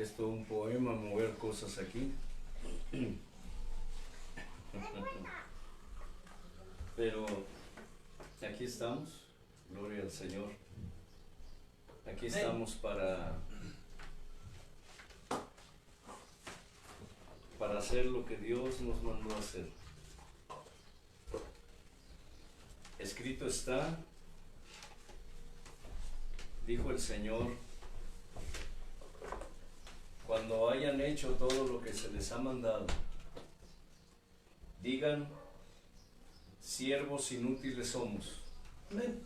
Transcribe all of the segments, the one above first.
esto un poema, mover cosas aquí. Pero aquí estamos, gloria al Señor. Aquí estamos para hacer lo que Dios nos mandó a hacer. Escrito está, dijo el Señor, cuando hayan hecho todo lo que se les ha mandado, digan, siervos inútiles somos. Amén.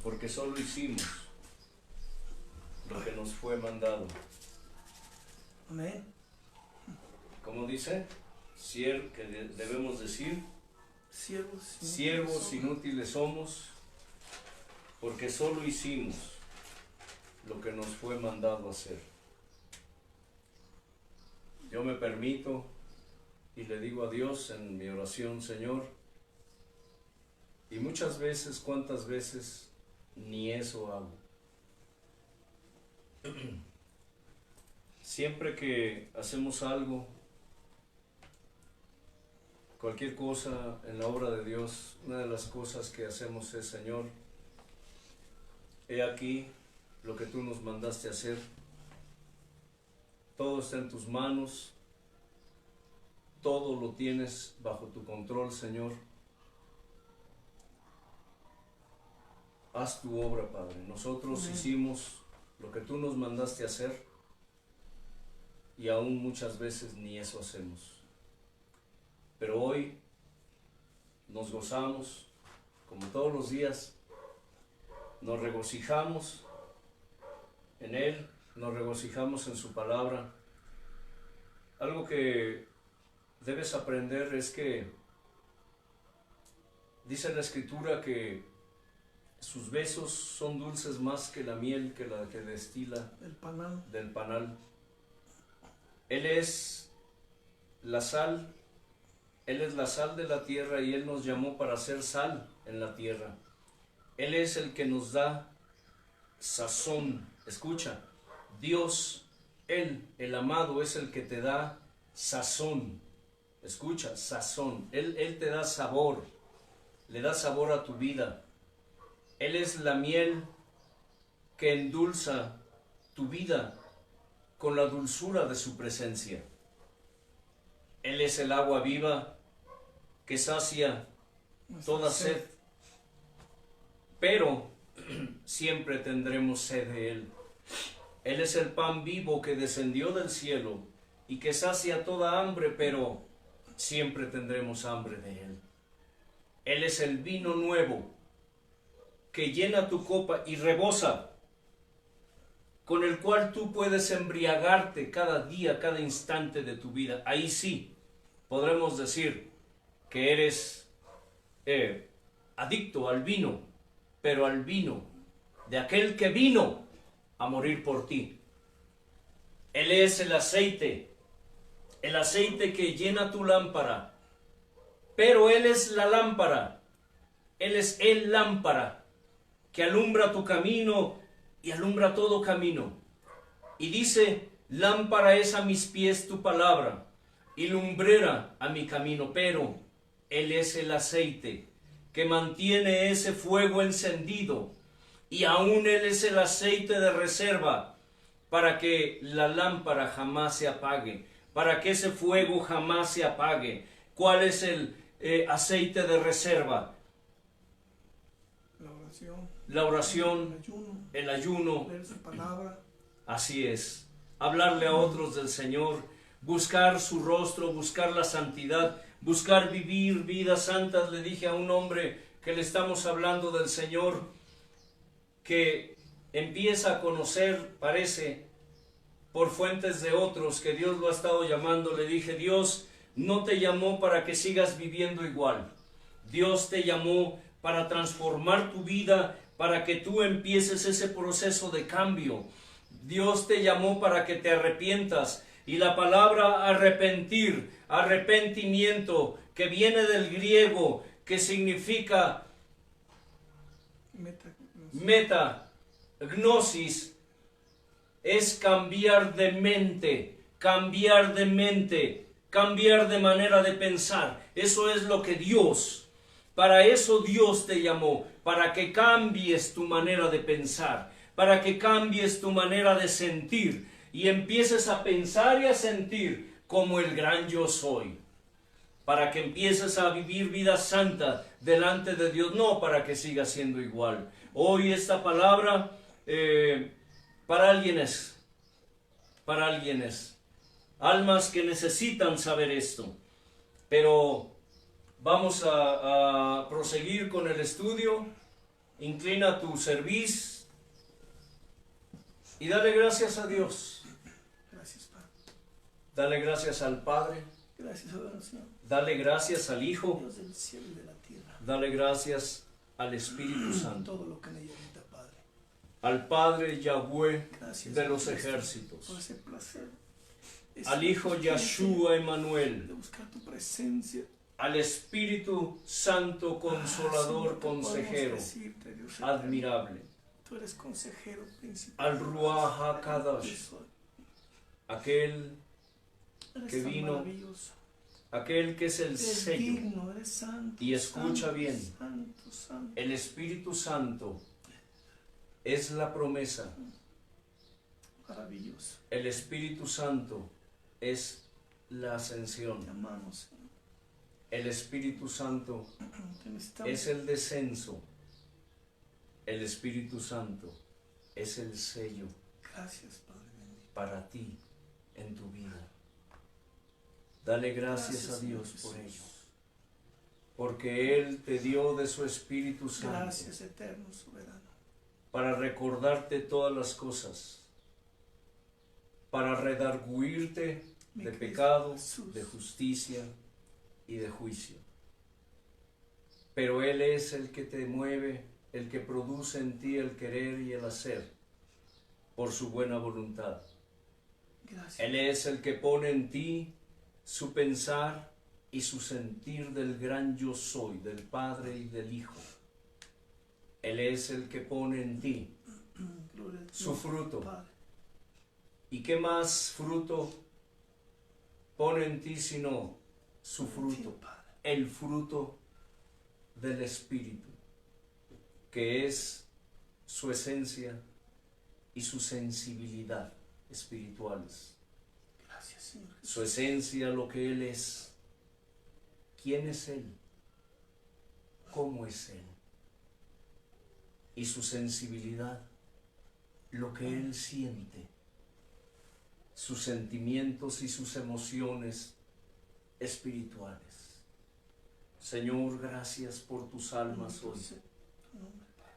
Porque solo hicimos lo que nos fue mandado. Amén. ¿Cómo dice? Que debemos decir, siervos inútiles somos, porque solo hicimos lo que nos fue mandado hacer. Yo me permito y le digo a Dios en mi oración, Señor, y muchas veces, cuántas veces, ni eso hago. Siempre que hacemos algo, cualquier cosa en la obra de Dios, una de las cosas que hacemos es, Señor, he aquí lo que tú nos mandaste hacer, todo está en tus manos, todo lo tienes bajo tu control, Señor. Haz tu obra, Padre. Nosotros Amén. Hicimos lo que tú nos mandaste hacer y aún muchas veces ni eso hacemos. Pero hoy nos gozamos, como todos los días, nos regocijamos en Él, nos regocijamos en su palabra. Algo que debes aprender es que dice la Escritura que sus besos son dulces más que la miel que la que destila del panal. Él es la sal, Él es la sal de la tierra y Él nos llamó para ser sal en la tierra. Él es el que nos da sazón. Escucha, Dios, Él, el amado, es el que te da sazón. Escucha, sazón. Él te da sabor, le da sabor a tu vida. Él es la miel que endulza tu vida con la dulzura de su presencia. Él es el agua viva que sacia toda sed, pero siempre tendremos sed de Él. Él es el pan vivo que descendió del cielo y que sacia toda hambre, pero siempre tendremos hambre de Él. Él es el vino nuevo que llena tu copa y rebosa, con el cual tú puedes embriagarte cada día, cada instante de tu vida. Ahí sí podremos decir que eres adicto al vino, pero al vino de aquel que vino a morir por ti. Él es el aceite que llena tu lámpara, pero Él es la lámpara, Él es el lámpara que alumbra tu camino y alumbra todo camino. Y dice, lámpara es a mis pies tu palabra y lumbrera a mi camino, pero Él es el aceite que mantiene ese fuego encendido y aún Él es el aceite de reserva para que la lámpara jamás se apague, para que ese fuego jamás se apague. ¿Cuál es el aceite de reserva? La oración, el ayuno, leer su palabra. Así es, hablarle a otros del Señor, buscar su rostro, buscar la santidad, buscar vivir vidas santas. Le dije a un hombre que le estamos hablando del Señor, que empieza a conocer, parece, por fuentes de otros, que Dios lo ha estado llamando. Le dije, Dios no te llamó para que sigas viviendo igual. Dios te llamó para transformar tu vida, para que tú empieces ese proceso de cambio. Dios te llamó para que te arrepientas. Y la palabra arrepentir, arrepentimiento, que viene del griego, que significa metagnosis, es cambiar de mente, cambiar de mente, cambiar de manera de pensar. Eso es lo que Dios, para eso Dios te llamó, para que cambies tu manera de pensar, para que cambies tu manera de sentir y empieces a pensar y a sentir como el gran yo soy. Para que empieces a vivir vida santa delante de Dios, no para que sigas siendo igual. Hoy esta palabra para alguien es, almas que necesitan saber esto. Pero vamos a proseguir con el estudio. Inclina tu cerviz y dale gracias a Dios. Gracias, Padre. Dale gracias al Padre. Gracias, Señor. Dale gracias al Hijo. Dios del cielo y de la tierra. Dale gracias al Espíritu Santo. Todo lo que le habita, Padre. Al Padre Yahweh Gracias de los por ejércitos. ese placer. Al Hijo Yahshua Emanuel. De buscar tu presencia. Al Espíritu Santo Consolador, Señor, consejero, decirte, Dios admirable. Tú eres consejero principal. Al Ruach HaKadosh, aquel Eres que tan vino, maravilloso. aquel que es el Eres sello. digno, eres santo, Y escucha santo, bien. Santo, santo. El Espíritu Santo es la promesa. Maravilloso. El Espíritu Santo es la Te ascensión. amamos, Señor. El Espíritu Santo Te necesitamos. es el descenso. El Espíritu Santo es el sello Gracias, Padre bendito. para ti en tu vida. Dale gracias a Dios Señor por Jesús. ello. Porque Él te dio de su Espíritu Santo Gracias, eterno soberano. para recordarte todas las cosas, para redarguirte Mi de Cristo pecado, Jesús. de justicia y de juicio. Pero Él es el que te mueve, el que produce en ti el querer y el hacer por su buena voluntad. Gracias. Él es el que pone en ti su pensar y su sentir del gran yo soy, del Padre y del Hijo. Él es el que pone en ti Gloria a su Dios, fruto. Padre. ¿Y qué más fruto pone en ti sino su fruto? Padre. El fruto del Espíritu, que es su esencia y su sensibilidad espirituales. Gracias, Señor Jesús. Su esencia, lo que Él es. ¿Quién es Él? ¿Cómo es Él? Y su sensibilidad, lo que Él siente, sus sentimientos y sus emociones espirituales. Señor, gracias por tus almas hoy. Tu nombre, Padre.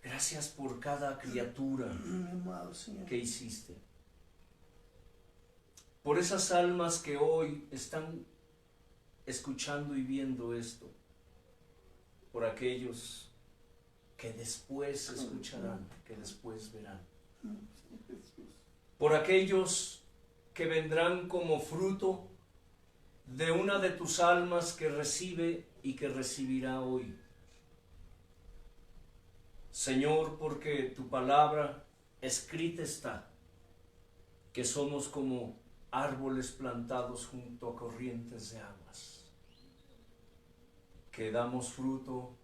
Gracias por cada criatura Mi amado Señor. que hiciste. Por esas almas que hoy están escuchando y viendo esto. Por aquellos que después escucharán, que después verán. Señor Jesús. Por aquellos que vendrán como fruto de una de tus almas que recibe y que recibirá hoy. Señor, porque tu palabra escrita está, que somos como árboles plantados junto a corrientes de aguas, que damos fruto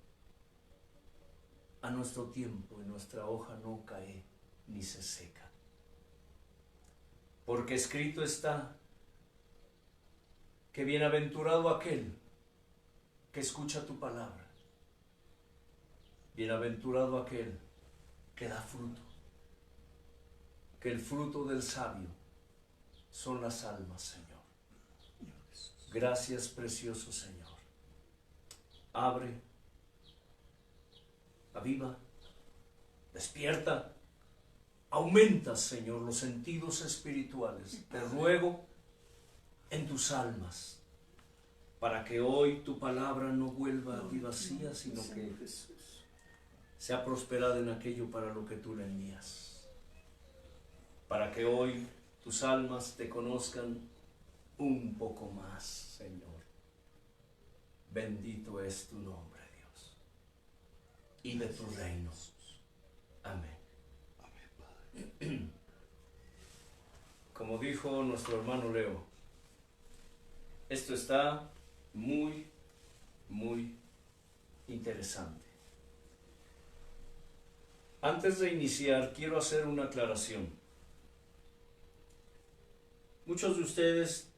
a nuestro tiempo y nuestra hoja no cae ni se seca. Porque escrito está que bienaventurado aquel que escucha tu palabra, bienaventurado aquel que da fruto, que el fruto del sabio son las almas, Señor. Gracias, precioso Señor. Abre, aviva, despierta, aumenta, Señor, los sentidos espirituales. Te ruego en tus almas, para que hoy tu palabra no vuelva a ti vacía, sino que sea prosperada en aquello para lo que tú le envías. Para que hoy tus almas te conozcan un poco más, Señor. Bendito es tu nombre, Dios, y de tu reino. Amén. Como dijo nuestro hermano Leo, esto está muy, muy interesante. Antes de iniciar, quiero hacer una aclaración. Muchos de ustedes,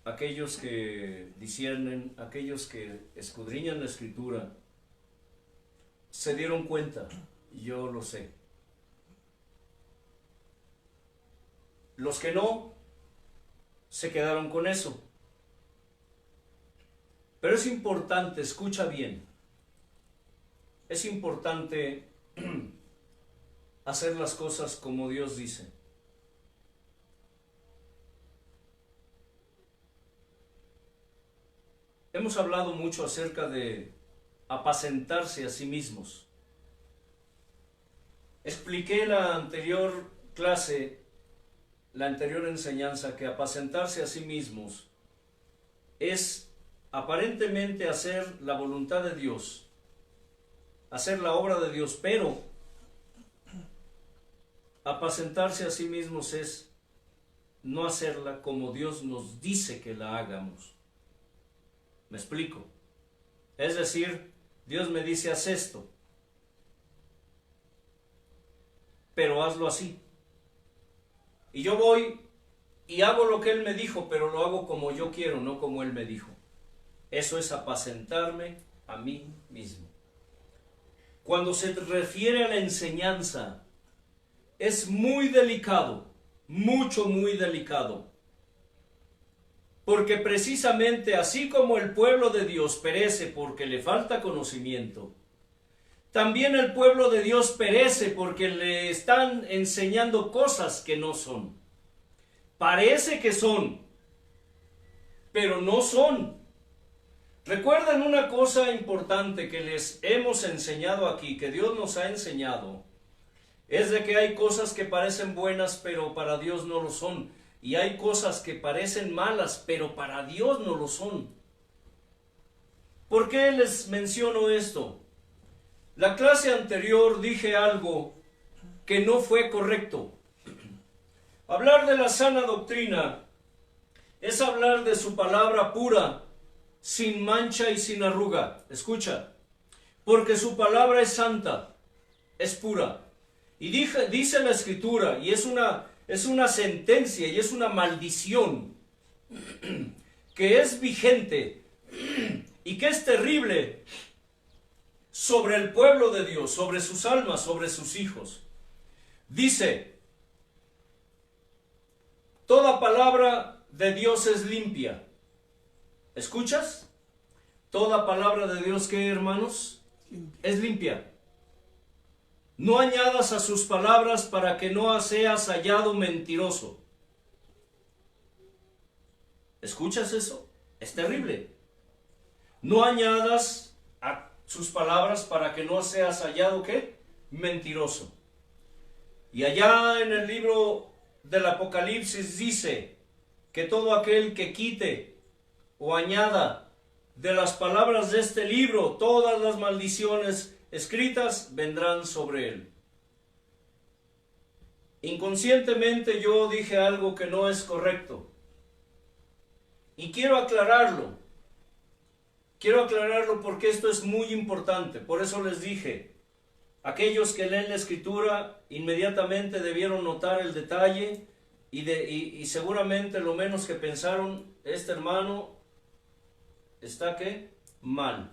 aquellos que disciernen, aquellos que escudriñan la Escritura, se dieron cuenta, yo lo sé. Los que no, se quedaron con eso. Pero es importante, escucha bien, es importante hacer las cosas como Dios dice. Hemos hablado mucho acerca de apacentarse a sí mismos. Expliqué la anterior clase, la anterior enseñanza, que apacentarse a sí mismos es aparentemente hacer la voluntad de Dios, hacer la obra de Dios, pero apacentarse a sí mismos es no hacerla como Dios nos dice que la hagamos. ¿Me explico? Es decir, Dios me dice, haz esto, pero hazlo así. Y yo voy y hago lo que Él me dijo, pero lo hago como yo quiero, no como Él me dijo. Eso es apacentarme a mí mismo. Cuando se refiere a la enseñanza, es muy delicado, muy delicado. Porque precisamente así como el pueblo de Dios perece porque le falta conocimiento, también el pueblo de Dios perece porque le están enseñando cosas que no son. Parece que son, pero no son. Recuerden una cosa importante que les hemos enseñado aquí, que Dios nos ha enseñado, es de que hay cosas que parecen buenas, pero para Dios no lo son. Y hay cosas que parecen malas, pero para Dios no lo son. ¿Por qué les menciono esto? La clase anterior dije algo que no fue correcto. Hablar de la sana doctrina es hablar de su palabra pura, sin mancha y sin arruga. Escucha, porque su palabra es santa, es pura. Y dice la Escritura, y es una sentencia y es una maldición que es vigente y que es terrible sobre el pueblo de Dios, sobre sus almas, sobre sus hijos. Dice, toda palabra de Dios es limpia. ¿Escuchas? Toda palabra de Dios, ¿qué, hermanos? Es limpia. No añadas a sus palabras para que no seas hallado mentiroso. ¿Escuchas eso? Es terrible. No añadas a sus palabras para que no seas hallado, ¿qué? Mentiroso. Y allá en el libro del Apocalipsis dice que todo aquel que quite o añada de las palabras de este libro, todas las maldiciones escritas vendrán sobre él. Inconscientemente yo dije algo que no es correcto. Y quiero aclararlo. Quiero aclararlo porque esto es muy importante. Por eso les dije, aquellos que leen la Escritura inmediatamente debieron notar el detalle y seguramente lo menos que pensaron, este hermano está ¿qué? Mal.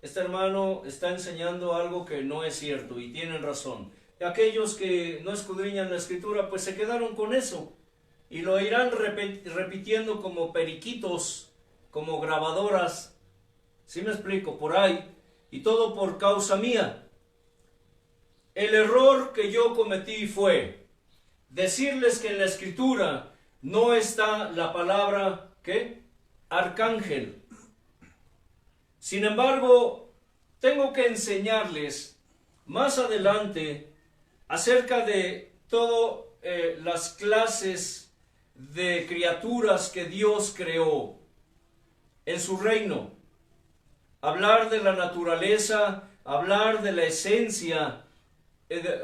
Este hermano está enseñando algo que no es cierto y tienen razón. Y aquellos que no escudriñan la Escritura pues se quedaron con eso y lo irán repitiendo como periquitos, como grabadoras, ¿sí me explico? Por ahí, y todo por causa mía. El error que yo cometí fue decirles que en la Escritura no está la palabra ¿qué? Arcángel. Sin embargo, tengo que enseñarles más adelante acerca de todas las clases de criaturas que Dios creó en su reino. Hablar de la naturaleza, hablar de la esencia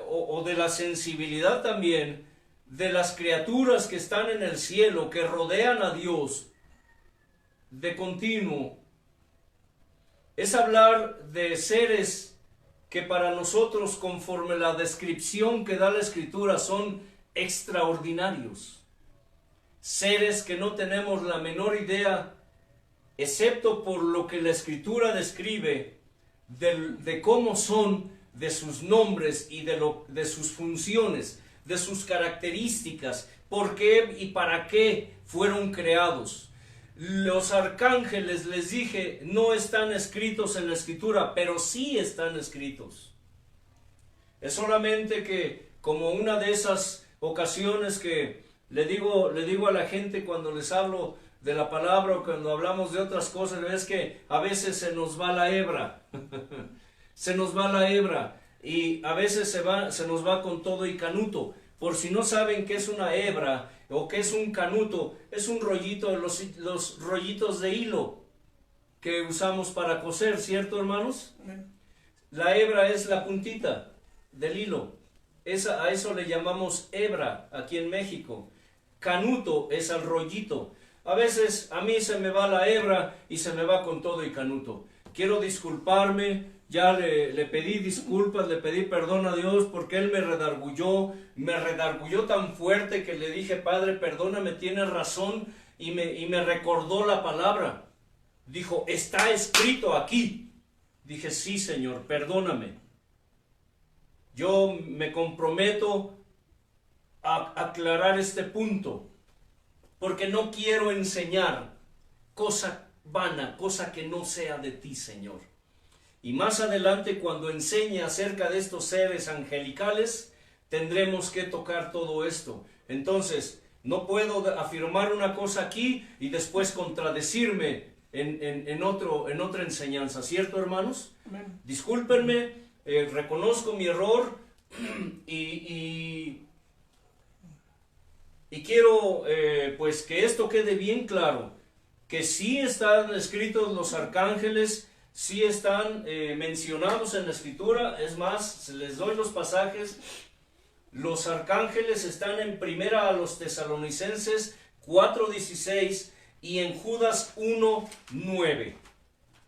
o de la sensibilidad también de las criaturas que están en el cielo, que rodean a Dios de continuo, es hablar de seres que para nosotros, conforme la descripción que da la Escritura, son extraordinarios. Seres que no tenemos la menor idea, excepto por lo que la Escritura describe de cómo son, de sus nombres y de sus funciones, de sus características, por qué y para qué fueron creados. Los arcángeles, les dije, no están escritos en la Escritura, pero sí están escritos. Es solamente que, como una de esas ocasiones que le digo a la gente cuando les hablo de la palabra o cuando hablamos de otras cosas, es que a veces se nos va la hebra. Se nos va la hebra y a veces se nos va con todo y canuto. Por si no saben qué es una hebra o qué es un canuto, es un rollito de los rollitos de hilo que usamos para coser, ¿cierto, hermanos? La hebra es la puntita del hilo. A eso le llamamos hebra aquí en México. Canuto es al rollito. A veces a mí se me va la hebra y se me va con todo y canuto. Quiero disculparme, ya le pedí disculpas, le pedí perdón a Dios porque Él me redarguyó tan fuerte que le dije, Padre, perdóname, tienes razón, y me recordó la palabra. Dijo, está escrito aquí. Dije, sí, Señor, perdóname. Yo me comprometo a aclarar este punto, porque no quiero enseñar cosa vana, cosa que no sea de ti, Señor. Y más adelante, cuando enseñe acerca de estos seres angelicales, tendremos que tocar todo esto. Entonces, no puedo afirmar una cosa aquí y después contradecirme en otra enseñanza, ¿cierto, hermanos? Amén. Discúlpenme, reconozco mi error y quiero pues que esto quede bien claro, que sí están escritos los arcángeles, sí están mencionados en la Escritura. Es más, les doy los pasajes. Los arcángeles están en Primera a los Tesalonicenses 4:16 y en Judas 1:9.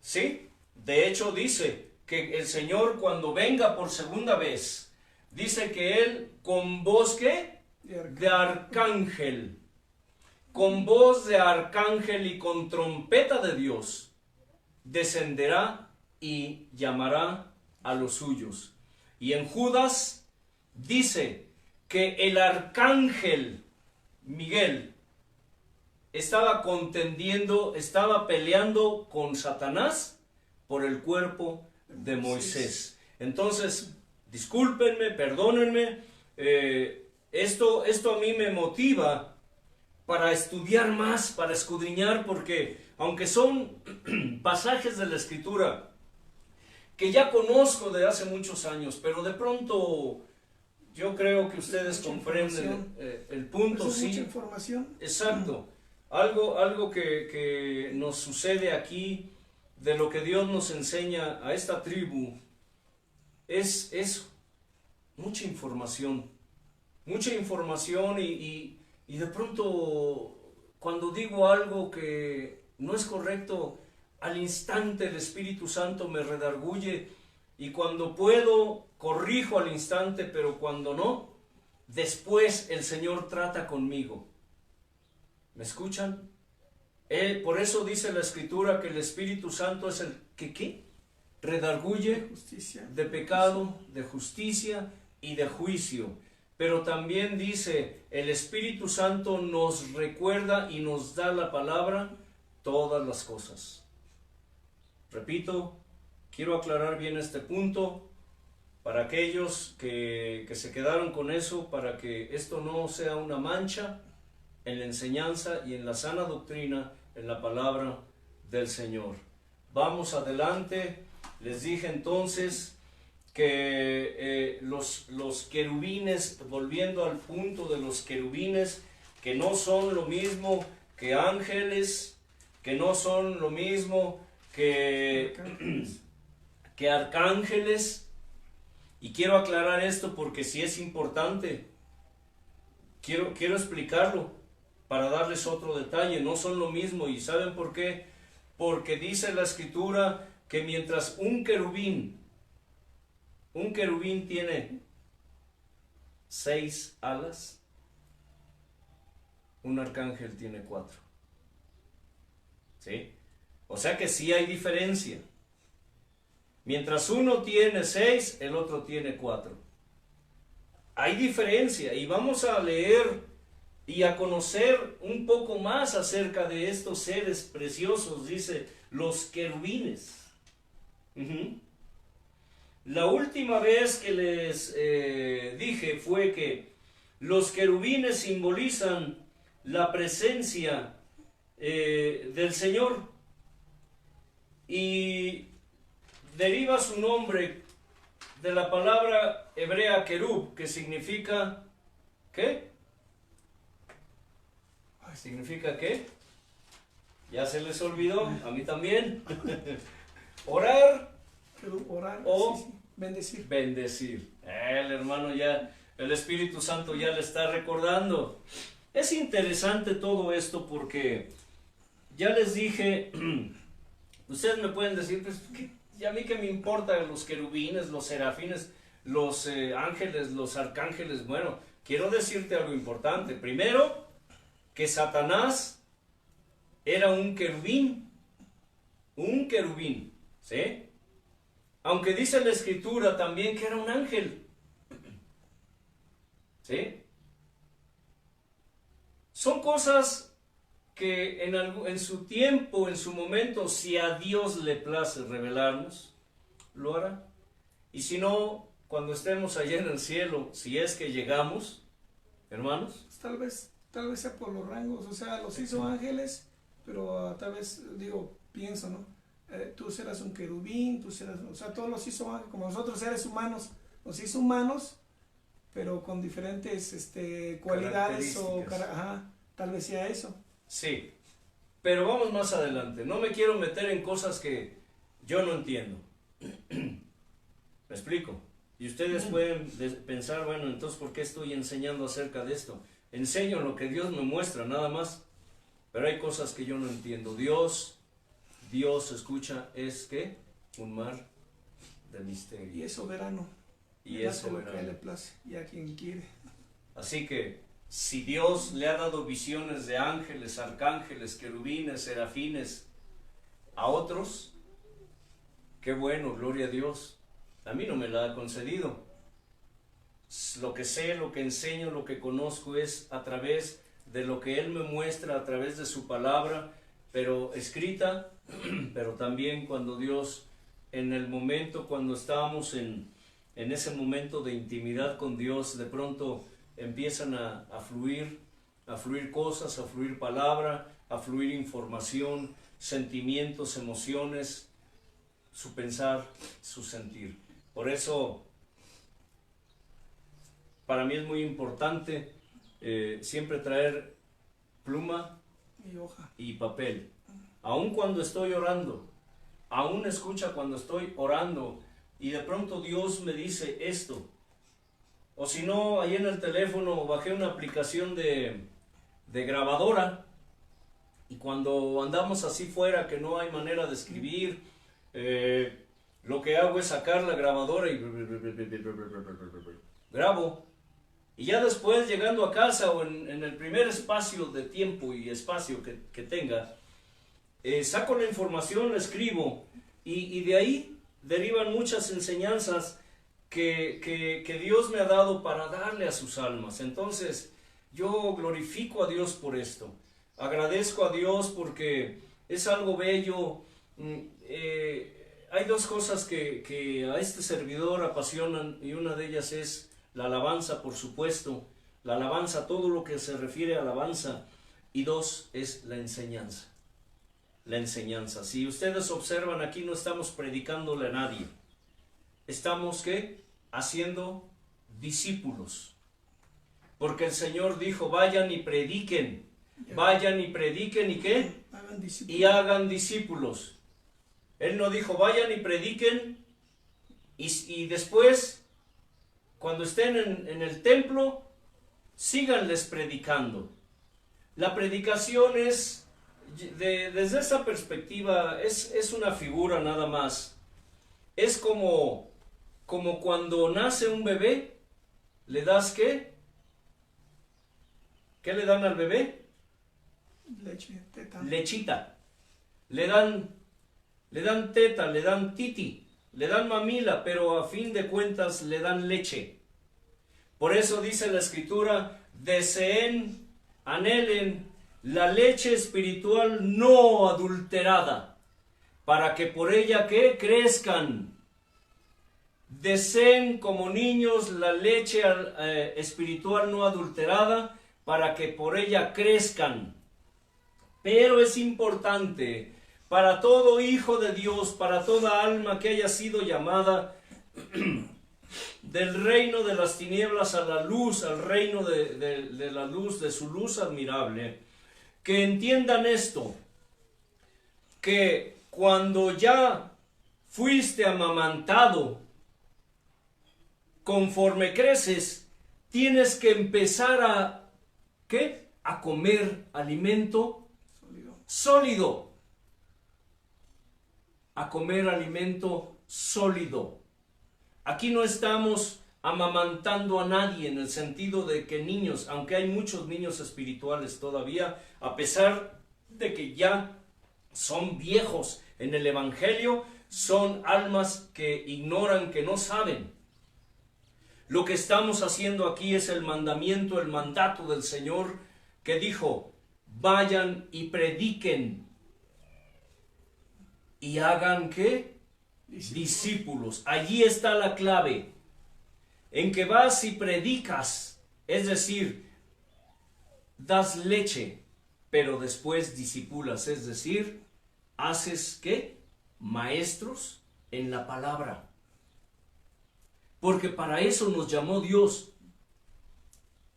¿Sí? De hecho dice que el Señor, cuando venga por segunda vez, dice que Él con voz ¿qué? De arcángel, con voz de arcángel y con trompeta de Dios, descenderá y llamará a los suyos. Y en Judas dice que el arcángel Miguel estaba contendiendo, estaba peleando con Satanás por el cuerpo de Moisés. Entonces, discúlpenme, perdónenme, esto a mí me motiva para estudiar más, para escudriñar, porque aunque son pasajes de la Escritura que ya conozco de hace muchos años, pero de pronto yo creo que ustedes comprenden el punto. Sí, mucha información. Exacto. Algo que nos sucede aquí, de lo que Dios nos enseña a esta tribu, es eso, mucha información y de pronto cuando digo algo que no es correcto, al instante el Espíritu Santo me redarguye, y cuando puedo corrijo al instante, pero cuando no, después el Señor trata conmigo. ¿Me escuchan? Por eso dice la Escritura que el Espíritu Santo es el que ¿qué? Redarguye de pecado, de justicia y de juicio. Pero también dice, el Espíritu Santo nos recuerda y nos da la palabra, todas las cosas. Repito, quiero aclarar bien este punto para aquellos que se quedaron con eso, para que esto no sea una mancha en la enseñanza y en la sana doctrina, en la palabra del Señor. Vamos adelante. Les dije entonces que los querubines, volviendo al punto de los querubines, que no son lo mismo que ángeles, que no son lo mismo que arcángeles, Y quiero aclarar esto porque sí es importante. Quiero explicarlo para darles otro detalle. No son lo mismo. ¿Y saben por qué? Porque dice la Escritura que mientras un querubín tiene 6 alas, un arcángel tiene 4. ¿Sí? O sea que sí hay diferencia. Mientras uno tiene 6, el otro tiene 4. Hay diferencia y vamos a leer y a conocer un poco más acerca de estos seres preciosos. Dice, los querubines. La última vez que les dije fue que los querubines simbolizan la presencia del Señor y deriva su nombre de la palabra hebrea querub, que significa ¿qué? ¿Significa qué? Ya se les olvidó, a mí también. Orar. Orar o sí. Bendecir. Bendecir. El hermano ya, el Espíritu Santo ya le está recordando. Es interesante todo esto porque ya les dije, ustedes me pueden decir, pues, ¿y a mí qué me importa los querubines, los serafines, los ángeles, los arcángeles? Bueno, quiero decirte algo importante. Primero, que Satanás era un querubín, ¿sí? Aunque dice la Escritura también que era un ángel, ¿sí? Son cosas que en su tiempo, en su momento, si a Dios le place revelarnos, lo hará. Y si no, cuando estemos allá en el cielo, si es que llegamos, hermanos. Tal vez sea por los rangos, o sea, los hizo ángeles, pero tal vez, pienso, ¿no? Tú serás un querubín, o sea, todos los hizo ángeles, como nosotros seres humanos, los hizo humanos, pero con diferentes cualidades tal vez sea eso. Sí, pero vamos más adelante. No me quiero meter en cosas que yo no entiendo. ¿Me explico? Y ustedes pueden pensar, bueno, entonces ¿por qué estoy enseñando acerca de esto? Enseño lo que Dios me muestra, nada más. Pero hay cosas que yo no entiendo. Dios, escucha, es que un mar de misterio. Y es soberano. Y es soberano. Lo que a él le place y a quien quiere. Así que, si Dios le ha dado visiones de ángeles, arcángeles, querubines, serafines a otros, qué bueno, gloria a Dios. A mí no me la ha concedido. Lo que sé, lo que enseño, lo que conozco es a través de lo que Él me muestra, a través de su palabra, pero escrita, pero también cuando Dios, en el momento, cuando estábamos en ese momento de intimidad con Dios, de pronto empiezan a fluir cosas, a fluir palabra, a fluir información, sentimientos, emociones, su pensar, su sentir. Por eso, para mí es muy importante siempre traer pluma y hoja y papel. Aun cuando estoy orando, aún escucha cuando estoy orando y de pronto Dios me dice esto. O si no, ahí en el teléfono bajé una aplicación de grabadora y cuando andamos así fuera que no hay manera de escribir, lo que hago es sacar la grabadora y grabo. Y ya después, llegando a casa o en el primer espacio de tiempo y espacio que tenga, saco la información, la escribo y de ahí derivan muchas enseñanzas que Dios me ha dado para darle a sus almas. Entonces, yo glorifico a Dios por esto. Agradezco a Dios porque es algo bello. Hay dos cosas que a este servidor apasionan y una de ellas es la alabanza, por supuesto, la alabanza, todo lo que se refiere a alabanza, y dos, es la enseñanza. La enseñanza. Si ustedes observan, aquí no estamos predicándole a nadie. Estamos, ¿qué? Haciendo discípulos. Porque el Señor dijo, vayan y prediquen. Vayan y prediquen, ¿y qué? Y hagan discípulos. Él no dijo, vayan y prediquen, y después cuando estén en el templo, síganles predicando. La predicación es, desde esa perspectiva, es una figura nada más. Es como cuando nace un bebé, ¿le das qué? ¿Qué le dan al bebé? Leche, teta. Lechita. Le dan teta, le dan titi, le dan mamila, pero a fin de cuentas le dan leche. Por eso dice la Escritura, deseen, anhelen la leche espiritual no adulterada, para que por ella ¿qué? Crezcan. Deseen como niños la leche espiritual no adulterada, para que por ella crezcan. Pero es importante para todo hijo de Dios, para toda alma que haya sido llamada del reino de las tinieblas a la luz, al reino de la luz, de su luz admirable, que entiendan esto, que cuando ya fuiste amamantado, conforme creces, tienes que empezar a, ¿qué? A comer alimento sólido. A comer alimento sólido. Aquí no estamos amamantando a nadie en el sentido de que niños, aunque hay muchos niños espirituales todavía, a pesar de que ya son viejos en el evangelio, son almas que ignoran, que no saben. Lo que estamos haciendo aquí es el mandamiento, el mandato del Señor, que dijo, vayan y prediquen y hagan ¿qué? Discípulos. Allí está la clave, en que vas y predicas, es decir, das leche, pero después discipulas, es decir, haces ¿qué? Maestros en la palabra. Porque para eso nos llamó Dios,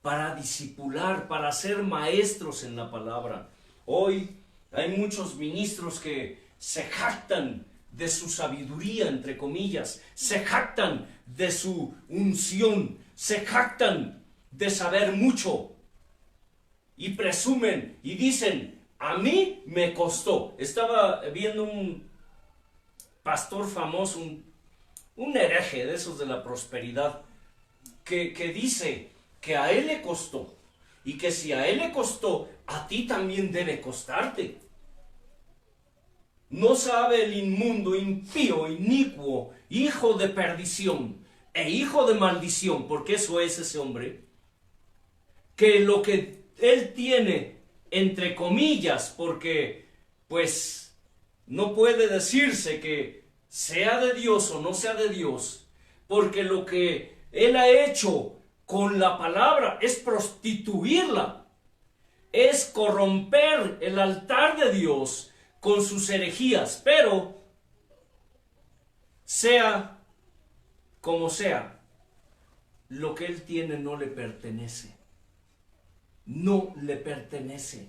para discipular, para ser maestros en la palabra. Hoy hay muchos ministros que se jactan de su sabiduría, entre comillas, se jactan de su unción, se jactan de saber mucho y presumen y dicen, a mí me costó. Estaba viendo un pastor famoso, un hereje de esos de la prosperidad, que dice que a él le costó, y que si a él le costó, a ti también debe costarte. ¿No sabe el inmundo, impío, inicuo, hijo de perdición e hijo de maldición, porque eso es ese hombre, que lo que él tiene, entre comillas, porque pues no puede decirse que sea de Dios o no sea de Dios, porque lo que él ha hecho con la palabra es prostituirla, es corromper el altar de Dios con sus herejías. Pero sea como sea, lo que él tiene no le pertenece, no le pertenece.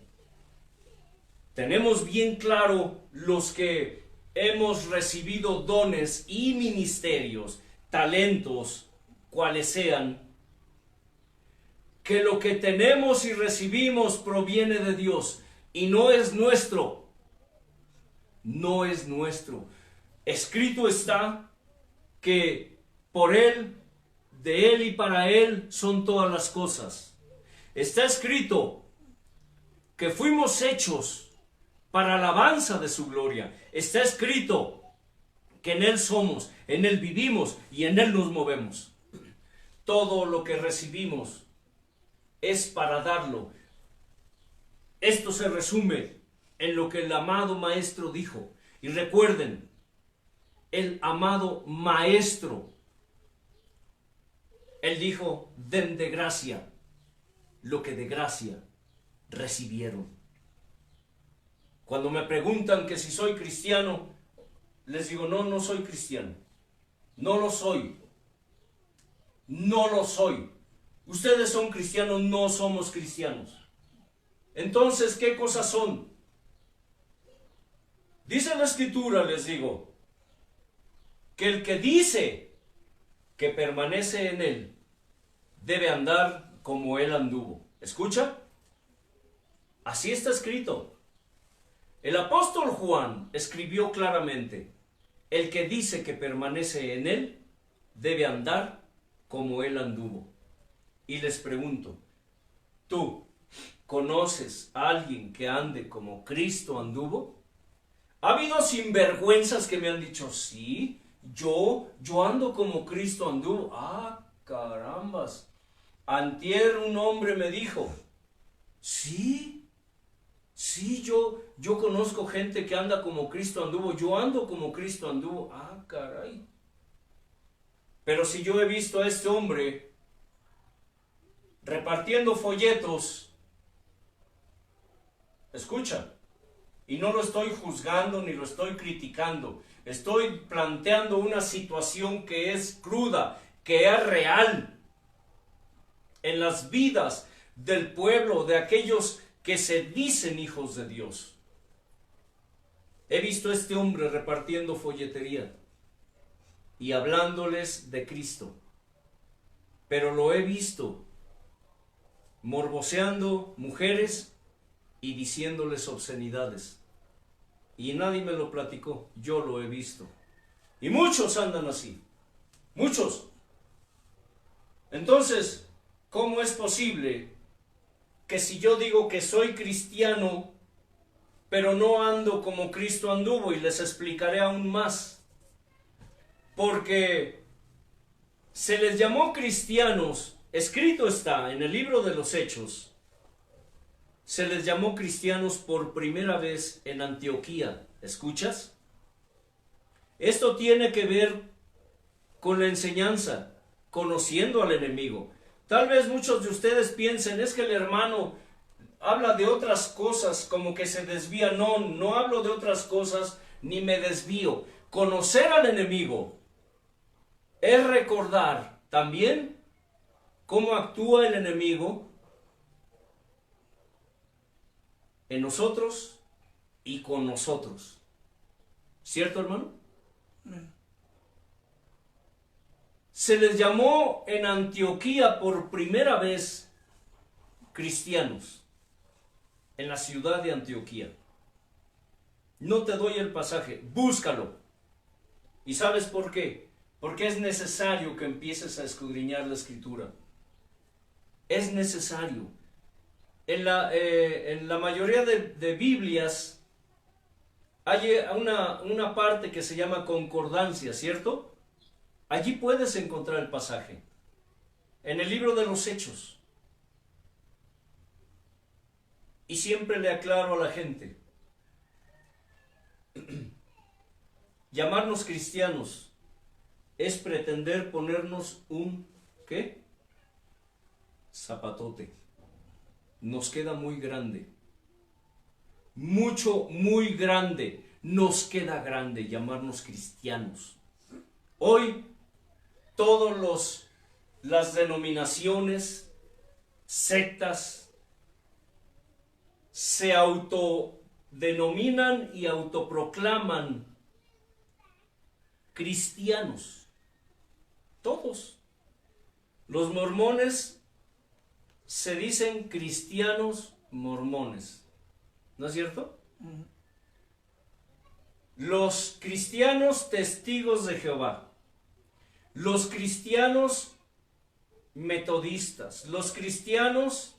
Tenemos bien claro los que hemos recibido dones y ministerios, talentos, cuales sean, que lo que tenemos y recibimos proviene de Dios y no es nuestro. No es nuestro. Escrito está que por Él, de Él y para Él son todas las cosas. Está escrito que fuimos hechos para alabanza de su gloria. Está escrito que en Él somos, en Él vivimos y en Él nos movemos. Todo lo que recibimos es para darlo. Esto se resume en lo que el amado Maestro dijo. Y recuerden, el amado Maestro, Él dijo, den de gracia lo que de gracia recibieron. Cuando me preguntan que si soy cristiano, les digo, no, no soy cristiano. No lo soy. No lo soy. Ustedes son cristianos, no somos cristianos. Entonces, ¿qué cosas son? Dice la Escritura, les digo, que el que dice que permanece en Él debe andar como él anduvo. ¿Escucha? Así está escrito. El apóstol Juan escribió claramente: el que dice que permanece en él debe andar como él anduvo. Y les pregunto, ¿tú conoces a alguien que ande como Cristo anduvo? Ha habido sinvergüenzas que me han dicho, sí, yo ando como Cristo anduvo. Ah, carambas. Antier un hombre me dijo, sí, yo conozco gente que anda como Cristo anduvo, yo ando como Cristo anduvo. Ah, caray. Pero si yo he visto a este hombre repartiendo folletos, escucha, y no lo estoy juzgando ni lo estoy criticando, estoy planteando una situación que es cruda, que es real en las vidas del pueblo, de aquellos que se dicen hijos de Dios. He visto a este hombre repartiendo folletería y hablándoles de Cristo, pero lo he visto morboseando mujeres y diciéndoles obscenidades. Y nadie me lo platicó, yo lo he visto. Y muchos andan así, muchos. Entonces, ¿cómo es posible que si yo digo que soy cristiano, pero no ando como Cristo anduvo? Y les explicaré aún más. Porque se les llamó cristianos, escrito está en el libro de los Hechos, se les llamó cristianos por primera vez en Antioquía. ¿Escuchas? Esto tiene que ver con la enseñanza, conociendo al enemigo. Tal vez muchos de ustedes piensen, es que el hermano habla de otras cosas, como que se desvía. No, no hablo de otras cosas, ni me desvío. Conocer al enemigo es recordar también cómo actúa el enemigo en nosotros y con nosotros. ¿Cierto, hermano? Se les llamó en Antioquía por primera vez cristianos, en la ciudad de Antioquía. No te doy el pasaje, búscalo. ¿Y sabes por qué? Porque es necesario que empieces a escudriñar la Escritura. Es necesario. En la mayoría de Biblias hay una parte que se llama concordancia, ¿cierto? Allí puedes encontrar el pasaje. En el libro de los Hechos. Y siempre le aclaro a la gente, llamarnos cristianos es pretender ponernos un, ¿qué? Zapatote. Nos queda muy grande. Muy grande. Nos queda grande llamarnos cristianos. Hoy, las denominaciones, sectas, se autodenominan y autoproclaman cristianos. Todos. Los mormones se dicen cristianos mormones. ¿No es cierto? Los cristianos testigos de Jehová, los cristianos metodistas, los cristianos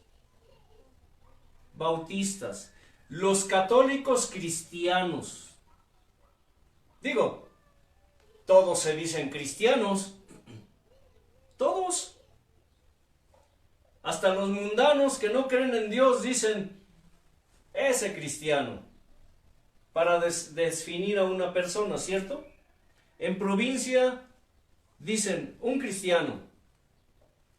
bautistas, los católicos cristianos. Digo, todos se dicen cristianos, todos. Hasta los mundanos que no creen en Dios dicen, ese cristiano, para definir a una persona, ¿cierto? En provincia dicen, un cristiano,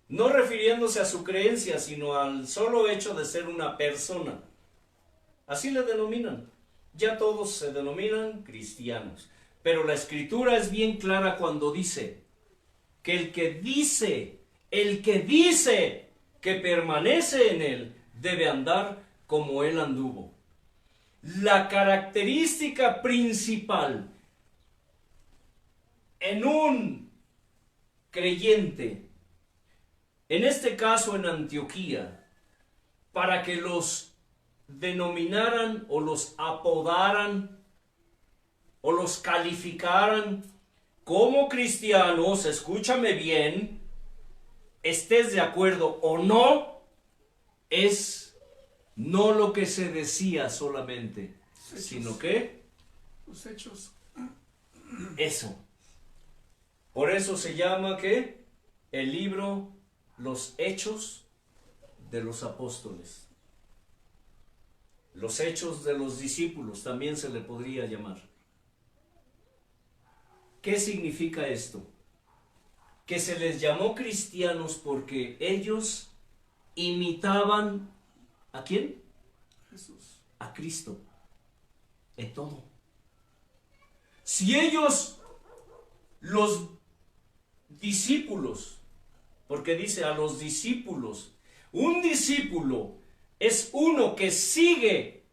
no refiriéndose a su creencia, sino al solo hecho de ser una persona. Así le denominan. Ya todos se denominan cristianos. Pero la Escritura es bien clara cuando dice que el que dice que permanece en él, debe andar como él anduvo. La característica principal en un creyente en este caso en Antioquía, para que los denominaran o los apodaran o los calificaran como cristianos, escúchame bien, estés de acuerdo o no, es no lo que se decía solamente, sino que los hechos. Eso. Por eso se llama que el libro Los Hechos de los Apóstoles. Los Hechos de los Discípulos también se le podría llamar. ¿Qué significa esto? Que se les llamó cristianos porque ellos imitaban ¿a quién? Jesús. A Cristo. En todo. Si ellos, los discípulos, porque dice a los discípulos, un discípulo es uno que sigue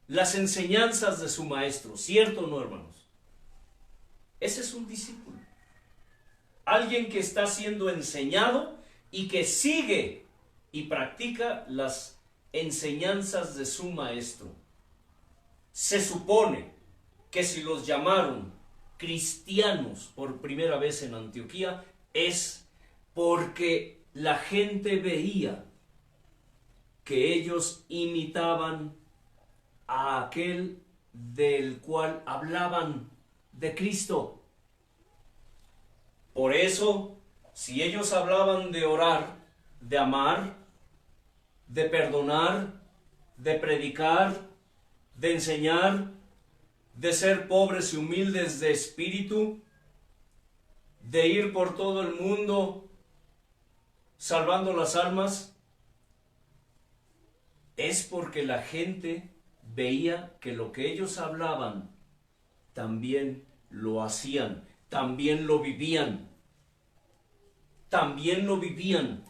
las enseñanzas de su maestro, ¿cierto o no, hermanos? Ese es un discípulo. Alguien que está siendo enseñado y que sigue y practica las enseñanzas de su maestro. Se supone que si los llamaron cristianos por primera vez en Antioquía es porque la gente veía que ellos imitaban a aquel del cual hablaban, de Cristo. Por eso, si ellos hablaban de orar, de amar, de perdonar, de predicar, de enseñar, de ser pobres y humildes de espíritu, de ir por todo el mundo salvando las almas, es porque la gente veía que lo que ellos hablaban también lo hacían, también lo vivían. También lo vivían.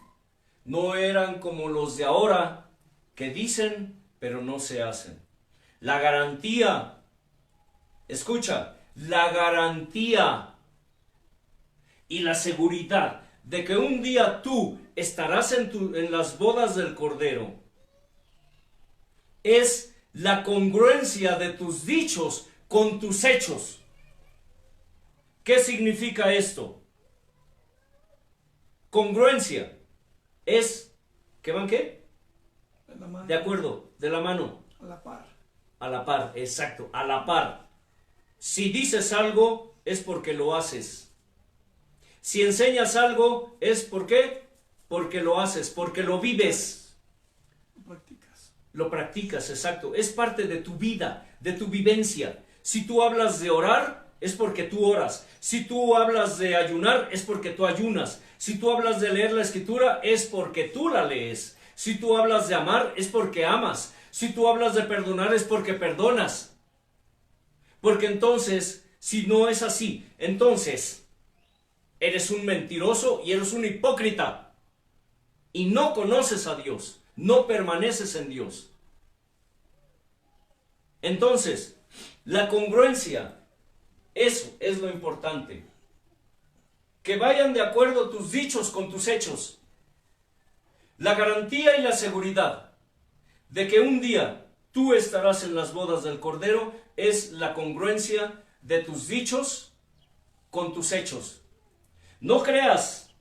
No eran como los de ahora que dicen pero no se hacen. La garantía, escucha, la garantía y la seguridad de que un día tú estarás en las bodas del Cordero es la congruencia de tus dichos con tus hechos. ¿Qué significa esto? Congruencia es, ¿qué van qué? De acuerdo, de la mano. A la par. A la par, exacto, a la par. Si dices algo, es porque lo haces. Si enseñas algo, es ¿por qué? Porque lo haces, porque lo vives. Lo practicas. Lo practicas, exacto. Es parte de tu vida, de tu vivencia. Si tú hablas de orar, es porque tú oras. Si tú hablas de ayunar, es porque tú ayunas. Si tú hablas de leer la escritura, es porque tú la lees. Si tú hablas de amar, es porque amas. Si tú hablas de perdonar, es porque perdonas. Porque entonces, si no es así, entonces eres un mentiroso y eres un hipócrita. Y no conoces a Dios, no permaneces en Dios. Entonces, la congruencia, eso es lo importante. Que vayan de acuerdo tus dichos con tus hechos. La garantía y la seguridad de que un día tú estarás en las bodas del Cordero es la congruencia de tus dichos con tus hechos. No creas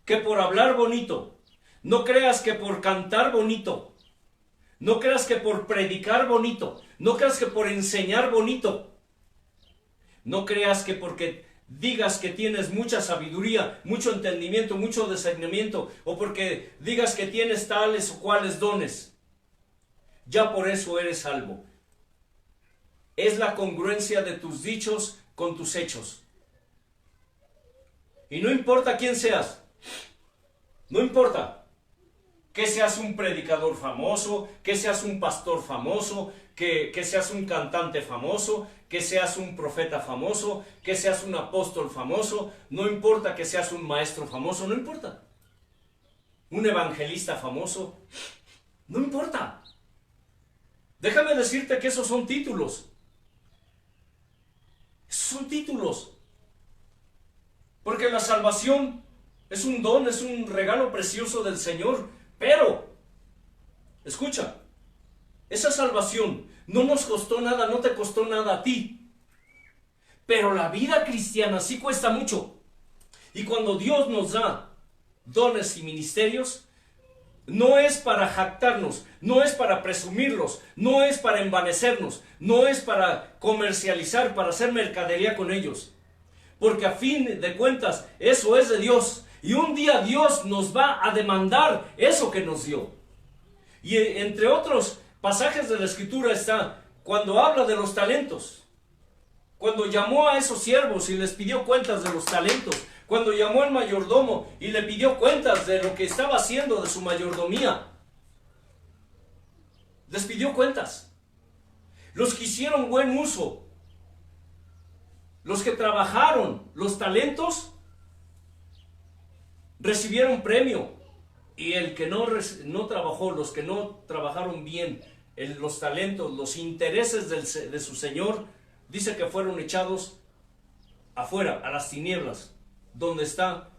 que por hablar bonito, no creas que por cantar bonito, no creas que por predicar bonito, no creas que por enseñar bonito, no creas que porque digas que tienes mucha sabiduría, mucho entendimiento, mucho discernimiento, o porque digas que tienes tales o cuales dones, ya por eso eres salvo. Es la congruencia de tus dichos con tus hechos. Y no importa quién seas, no importa que seas un predicador famoso, que seas un pastor famoso, que seas un cantante famoso, que seas un profeta famoso, que seas un apóstol famoso, no importa que seas un maestro famoso, no importa. Un evangelista famoso, no importa. Déjame decirte que esos son títulos. Esos son títulos. Porque la salvación Es un don, es un regalo precioso del Señor. Pero, escucha, esa salvación no nos costó nada, no te costó nada a ti. Pero la vida cristiana sí cuesta mucho. Y cuando Dios nos da dones y ministerios, no es para jactarnos, no es para presumirlos, no es para envanecernos, no es para comercializar, para hacer mercadería con ellos. Porque a fin de cuentas, eso es de Dios. Y un día Dios nos va a demandar eso que nos dio. Y entre otros pasajes de la Escritura está cuando habla de los talentos. Cuando llamó a esos siervos y les pidió cuentas de los talentos. Cuando llamó al mayordomo y le pidió cuentas de lo que estaba haciendo de su mayordomía. Les pidió cuentas. Los que hicieron buen uso, los que trabajaron los talentos, recibieron premio. Y el que no trabajó, los que no trabajaron bien los talentos, los intereses de su Señor, dice que fueron echados afuera, a las tinieblas, donde está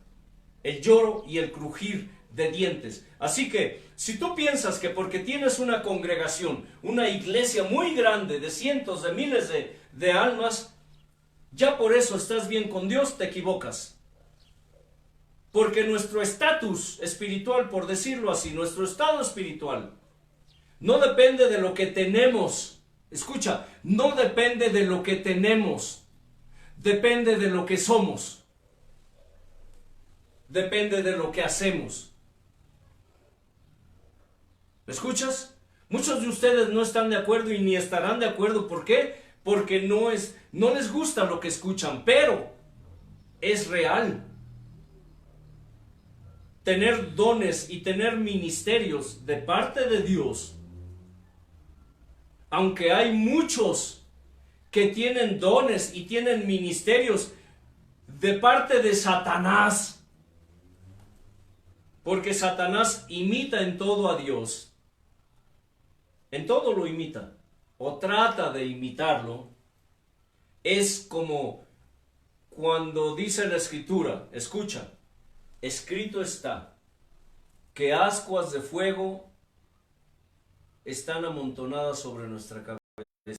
el lloro y el crujir de dientes. Así que, si tú piensas que porque tienes una congregación, una iglesia muy grande de cientos de miles de almas, ya por eso estás bien con Dios, te equivocas. Porque nuestro estatus espiritual, por decirlo así, nuestro estado espiritual, no depende de lo que tenemos. Escucha, no depende de lo que tenemos. Depende de lo que somos. Depende de lo que hacemos. ¿Me escuchas? Muchos de ustedes no están de acuerdo y ni estarán de acuerdo. ¿Por qué? Porque no les gusta lo que escuchan, pero es real. Tener dones y tener ministerios de parte de Dios, aunque hay muchos que tienen dones y tienen ministerios de parte de Satanás, porque Satanás imita en todo a Dios, en todo lo imita, o trata de imitarlo. Es como cuando dice la Escritura, escucha, escrito está que ascuas de fuego están amontonadas sobre nuestra cabeza,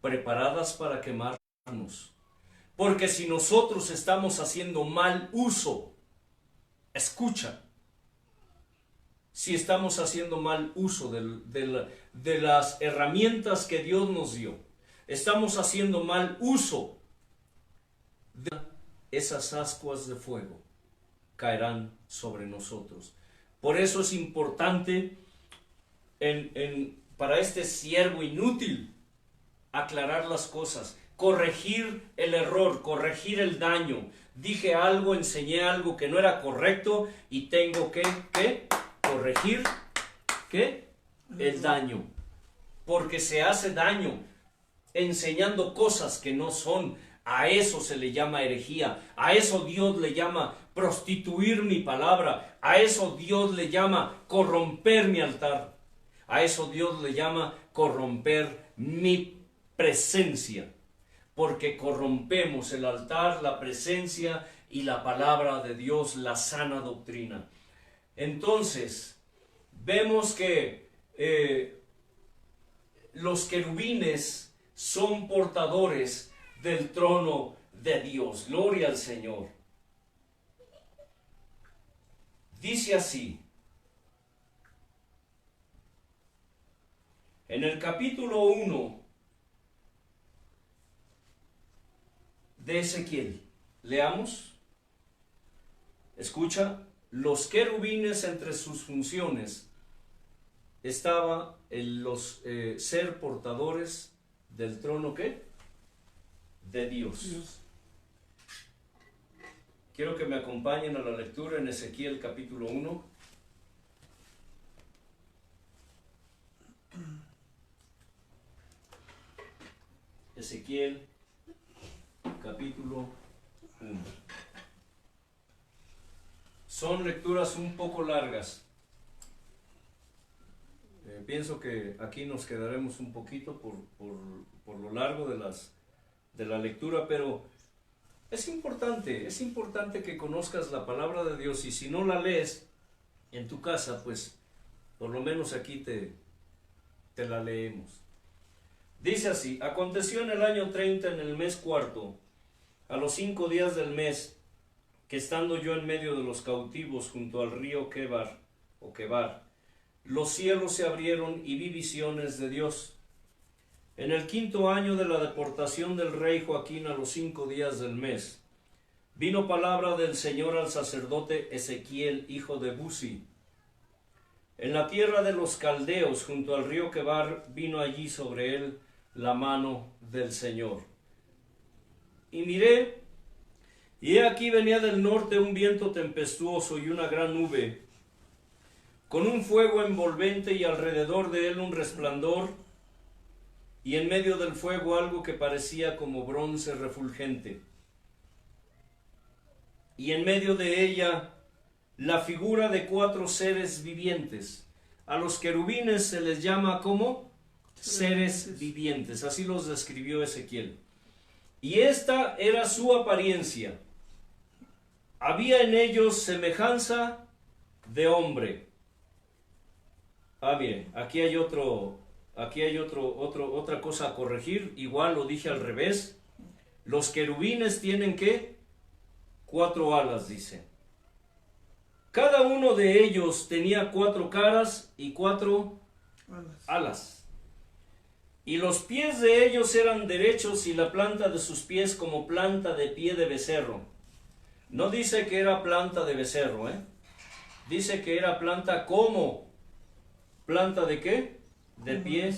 preparadas para quemarnos. Porque si nosotros estamos haciendo mal uso, escucha, si estamos haciendo mal uso de las herramientas que Dios nos dio, estamos haciendo mal uso de esas ascuas de fuego, caerán sobre nosotros. Por eso es importante para este siervo inútil aclarar las cosas, corregir el error, corregir el daño. Dije algo, enseñé algo que no era correcto y tengo que corregir el daño, porque se hace daño enseñando cosas que no son. A eso se le llama herejía, a eso Dios le llama prostituir mi palabra, a eso Dios le llama corromper mi altar, a eso Dios le llama corromper mi presencia, porque corrompemos el altar, la presencia y la palabra de Dios, la sana doctrina. Entonces, vemos que los querubines son portadores del trono de Dios. Gloria al Señor. Dice así, en el capítulo 1 de Ezequiel, leamos, escucha, los querubines entre sus funciones estaba los ser portadores del trono, ¿qué? De Dios. Quiero que me acompañen a la lectura en Ezequiel capítulo 1. Ezequiel capítulo 1. Son lecturas un poco largas. Pienso que aquí nos quedaremos un poquito por lo largo de la lectura, pero Es importante que conozcas la palabra de Dios, y si no la lees en tu casa, pues por lo menos aquí te la leemos. Dice así: aconteció en el año 30, en el mes cuarto, a los 5 días del mes, que estando yo en medio de los cautivos junto al río Quebar, los cielos se abrieron y vi visiones de Dios. En el 5.º año de la deportación del rey Joaquín, a los 5 días del mes, vino palabra del Señor al sacerdote Ezequiel, hijo de Buzi. En la tierra de los caldeos, junto al río Quebar, vino allí sobre él la mano del Señor. Y miré, y he aquí venía del norte un viento tempestuoso y una gran nube, con un fuego envolvente y alrededor de él un resplandor, y en medio del fuego algo que parecía como bronce refulgente. Y en medio de ella la figura de 4 seres vivientes. A los querubines se les llama como seres vivientes, así los describió Ezequiel. Y esta era su apariencia. Había en ellos semejanza de hombre. Bien, aquí hay otra cosa a corregir. Igual lo dije al revés. Los querubines tienen ¿qué? 4 alas, dice. Cada uno de ellos tenía 4 caras y 4 alas. Y los pies de ellos eran derechos, y la planta de sus pies como planta de pie de becerro. No dice que era planta de becerro, dice que era planta como planta de ¿qué? De pie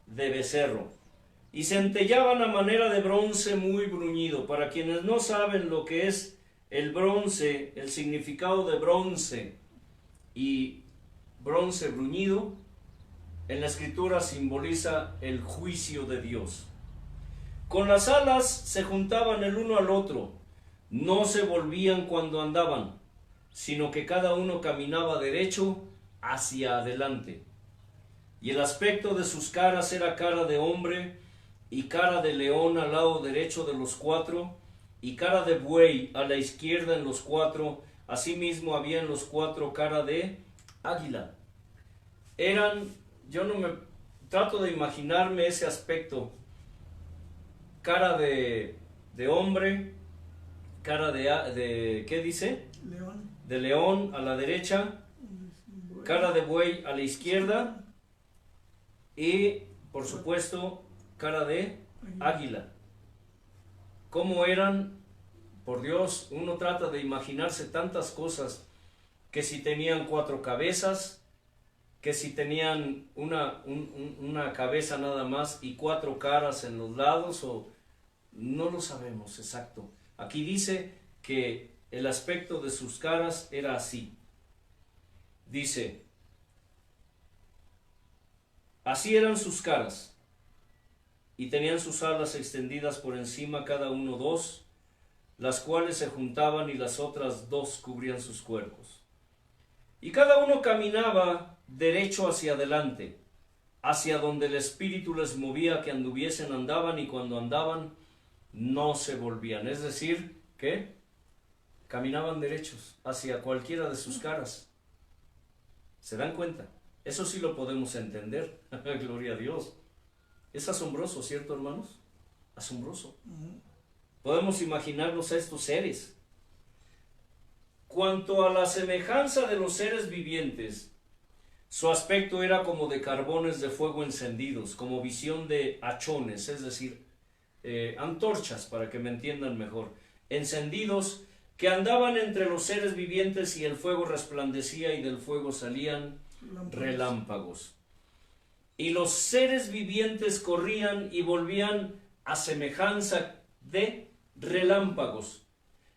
de becerro. Y centellaban a manera de bronce muy bruñido. Para quienes no saben lo que es el bronce, el significado de bronce y bronce bruñido, en la escritura simboliza el juicio de Dios. Con las alas se juntaban el uno al otro, no se volvían cuando andaban, sino que cada uno caminaba derecho hacia adelante. Y el aspecto de sus caras era cara de hombre y cara de león al lado derecho de los 4, y cara de buey a la izquierda en los 4. Asimismo había en los 4 cara de águila. Yo no me trato de imaginarme ese aspecto. Cara de hombre, cara de ¿qué dice? León. De león a la derecha, cara de buey a la izquierda, y por supuesto cara de águila. ¿Cómo eran? Por Dios, uno trata de imaginarse tantas cosas, que si tenían 4 cabezas, que si tenían una cabeza nada más y 4 caras en los lados, o no lo sabemos exacto. Aquí dice que el aspecto de sus caras era así. Dice, así eran sus caras, y tenían sus alas extendidas por encima, cada uno 2, las cuales se juntaban, y las otras 2 cubrían sus cuerpos. Y cada uno caminaba derecho hacia adelante, hacia donde el Espíritu les movía que anduviesen, andaban, y cuando andaban no se volvían. Es decir, ¿qué? Caminaban derechos hacia cualquiera de sus caras. ¿Se dan cuenta? Eso sí lo podemos entender. Gloria a Dios. Es asombroso, ¿cierto, hermanos? Asombroso. Podemos imaginarnos a estos seres. Cuanto a la semejanza de los seres vivientes, su aspecto era como de carbones de fuego encendidos, como visión de hachones, es decir, antorchas, para que me entiendan mejor, encendidos, que andaban entre los seres vivientes, y el fuego resplandecía, y del fuego salían relámpagos. Y los seres vivientes corrían y volvían a semejanza de relámpagos.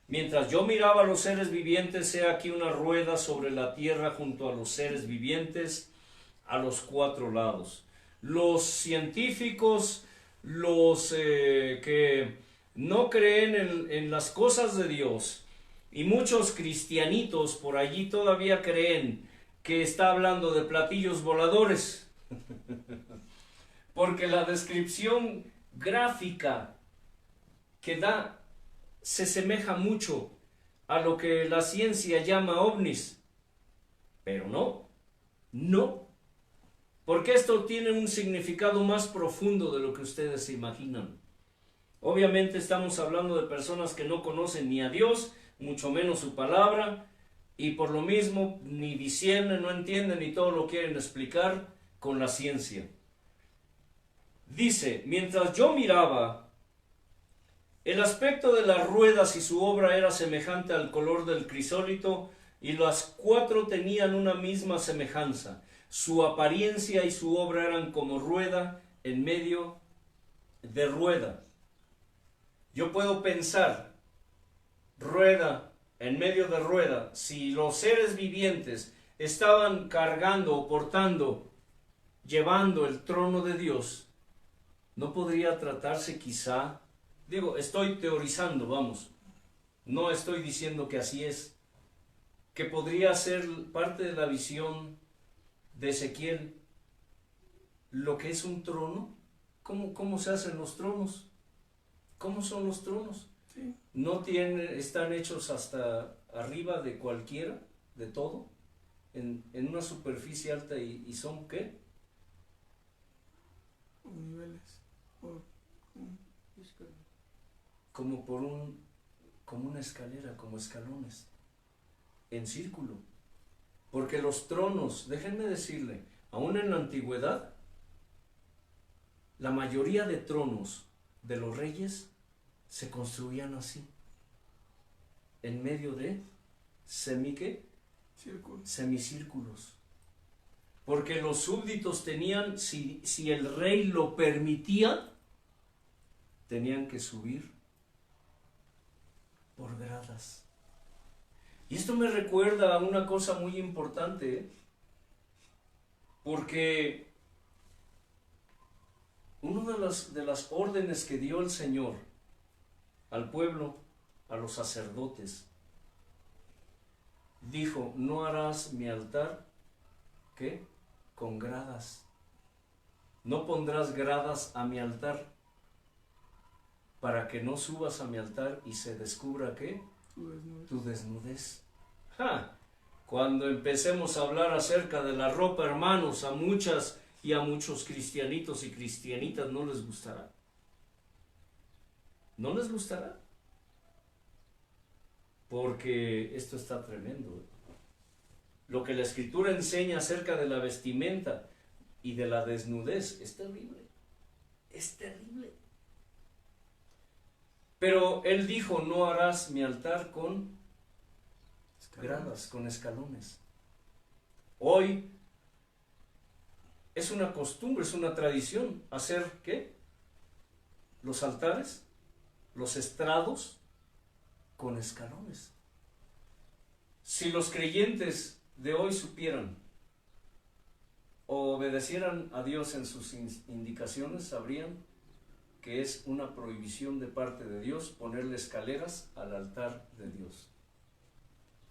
Mientras yo miraba a los seres vivientes, he aquí una rueda sobre la tierra junto a los seres vivientes a los 4 lados. Los científicos, los que no creen en las cosas de Dios, y muchos cristianitos por allí todavía creen que está hablando de platillos voladores, porque la descripción gráfica que da se asemeja mucho a lo que la ciencia llama ovnis, pero no, porque esto tiene un significado más profundo de lo que ustedes se imaginan. Obviamente estamos hablando de personas que no conocen ni a Dios, mucho menos su palabra, y por lo mismo ni disciernen, no entienden y todo lo quieren explicar con la ciencia. Dice, mientras yo miraba, el aspecto de las ruedas y su obra era semejante al color del crisólito, y las cuatro tenían una misma semejanza. Su apariencia y su obra eran como rueda en medio de rueda. Yo puedo pensar, rueda en medio de rueda, si los seres vivientes estaban cargando o portando, llevando el trono de Dios, ¿no podría tratarse quizá? Digo, estoy teorizando, vamos. No estoy diciendo que así es. Que podría ser parte de la visión de Ezequiel, lo que es un trono. ¿Cómo se hacen los tronos? ¿Cómo son los tronos? Sí. No están hechos hasta arriba de cualquiera, de todo, en una superficie alta y son ¿qué? Niveles. Como una escalera, como escalones, en círculo. Porque los tronos, déjenme decirle, aún en la antigüedad, la mayoría de tronos de los reyes se construían así, en medio de semicírculos. Porque los súbditos tenían, si el rey lo permitía, tenían que subir por gradas. Y esto me recuerda a una cosa muy importante, ¿eh? Porque una de las órdenes que dio el Señor al pueblo, a los sacerdotes, dijo, no harás mi altar, ¿qué? Con gradas. No pondrás gradas a mi altar, para que no subas a mi altar y se descubra ¿qué? Tu desnudez. ¡Ja! Cuando empecemos a hablar acerca de la ropa, hermanos, a muchas y a muchos cristianitos y cristianitas no les gustará. No les gustará. Porque esto está tremendo, ¿eh? Lo que la Escritura enseña acerca de la vestimenta y de la desnudez es terrible. Es terrible. Pero Él dijo, no harás mi altar con gradas, con escalones. Hoy es una costumbre, es una tradición hacer, ¿qué? Los altares, los estrados con escalones. Si los creyentes de hoy supieran o obedecieran a Dios en sus indicaciones, sabrían que es una prohibición de parte de Dios ponerle escaleras al altar de Dios.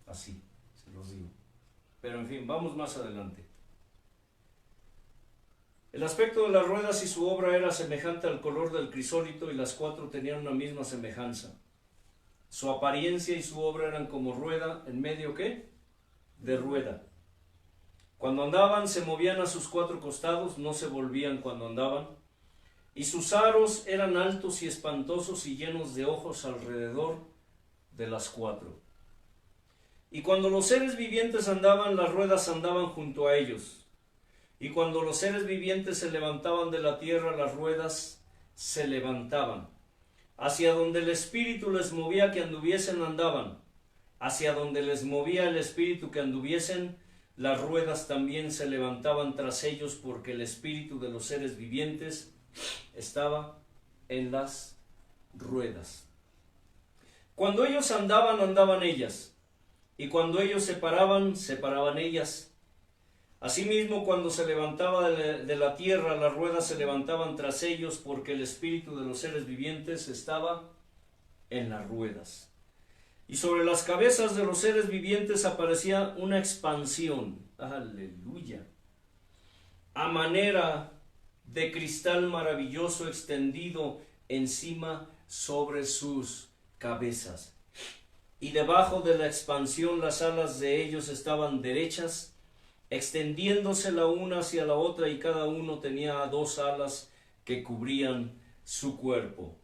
Así, se los digo. Pero en fin, vamos más adelante. El aspecto de las ruedas y su obra era semejante al color del crisólito, y las cuatro tenían una misma semejanza. Su apariencia y su obra eran como rueda en medio, ¿qué? De rueda. Cuando andaban se movían a sus cuatro costados, no se volvían cuando andaban. Y sus aros eran altos y espantosos y llenos de ojos alrededor de las cuatro. Y cuando los seres vivientes andaban, las ruedas andaban junto a ellos. Y cuando los seres vivientes se levantaban de la tierra, las ruedas se levantaban. Hacia donde el Espíritu les movía que anduviesen, andaban. Hacia donde les movía el Espíritu que anduviesen, las ruedas también se levantaban tras ellos, porque el Espíritu de los seres vivientes estaba en las ruedas. Cuando ellos andaban, andaban ellas, y cuando ellos se paraban, se paraban ellas. Asimismo, cuando se levantaba de la tierra, las ruedas se levantaban tras ellos, porque el espíritu de los seres vivientes estaba en las ruedas. Y sobre las cabezas de los seres vivientes aparecía una expansión, aleluya, a manera de cristal maravilloso extendido encima sobre sus cabezas. Y debajo de la expansión las alas de ellos estaban derechas, extendiéndose la una hacia la otra, y cada uno tenía 2 alas que cubrían su cuerpo.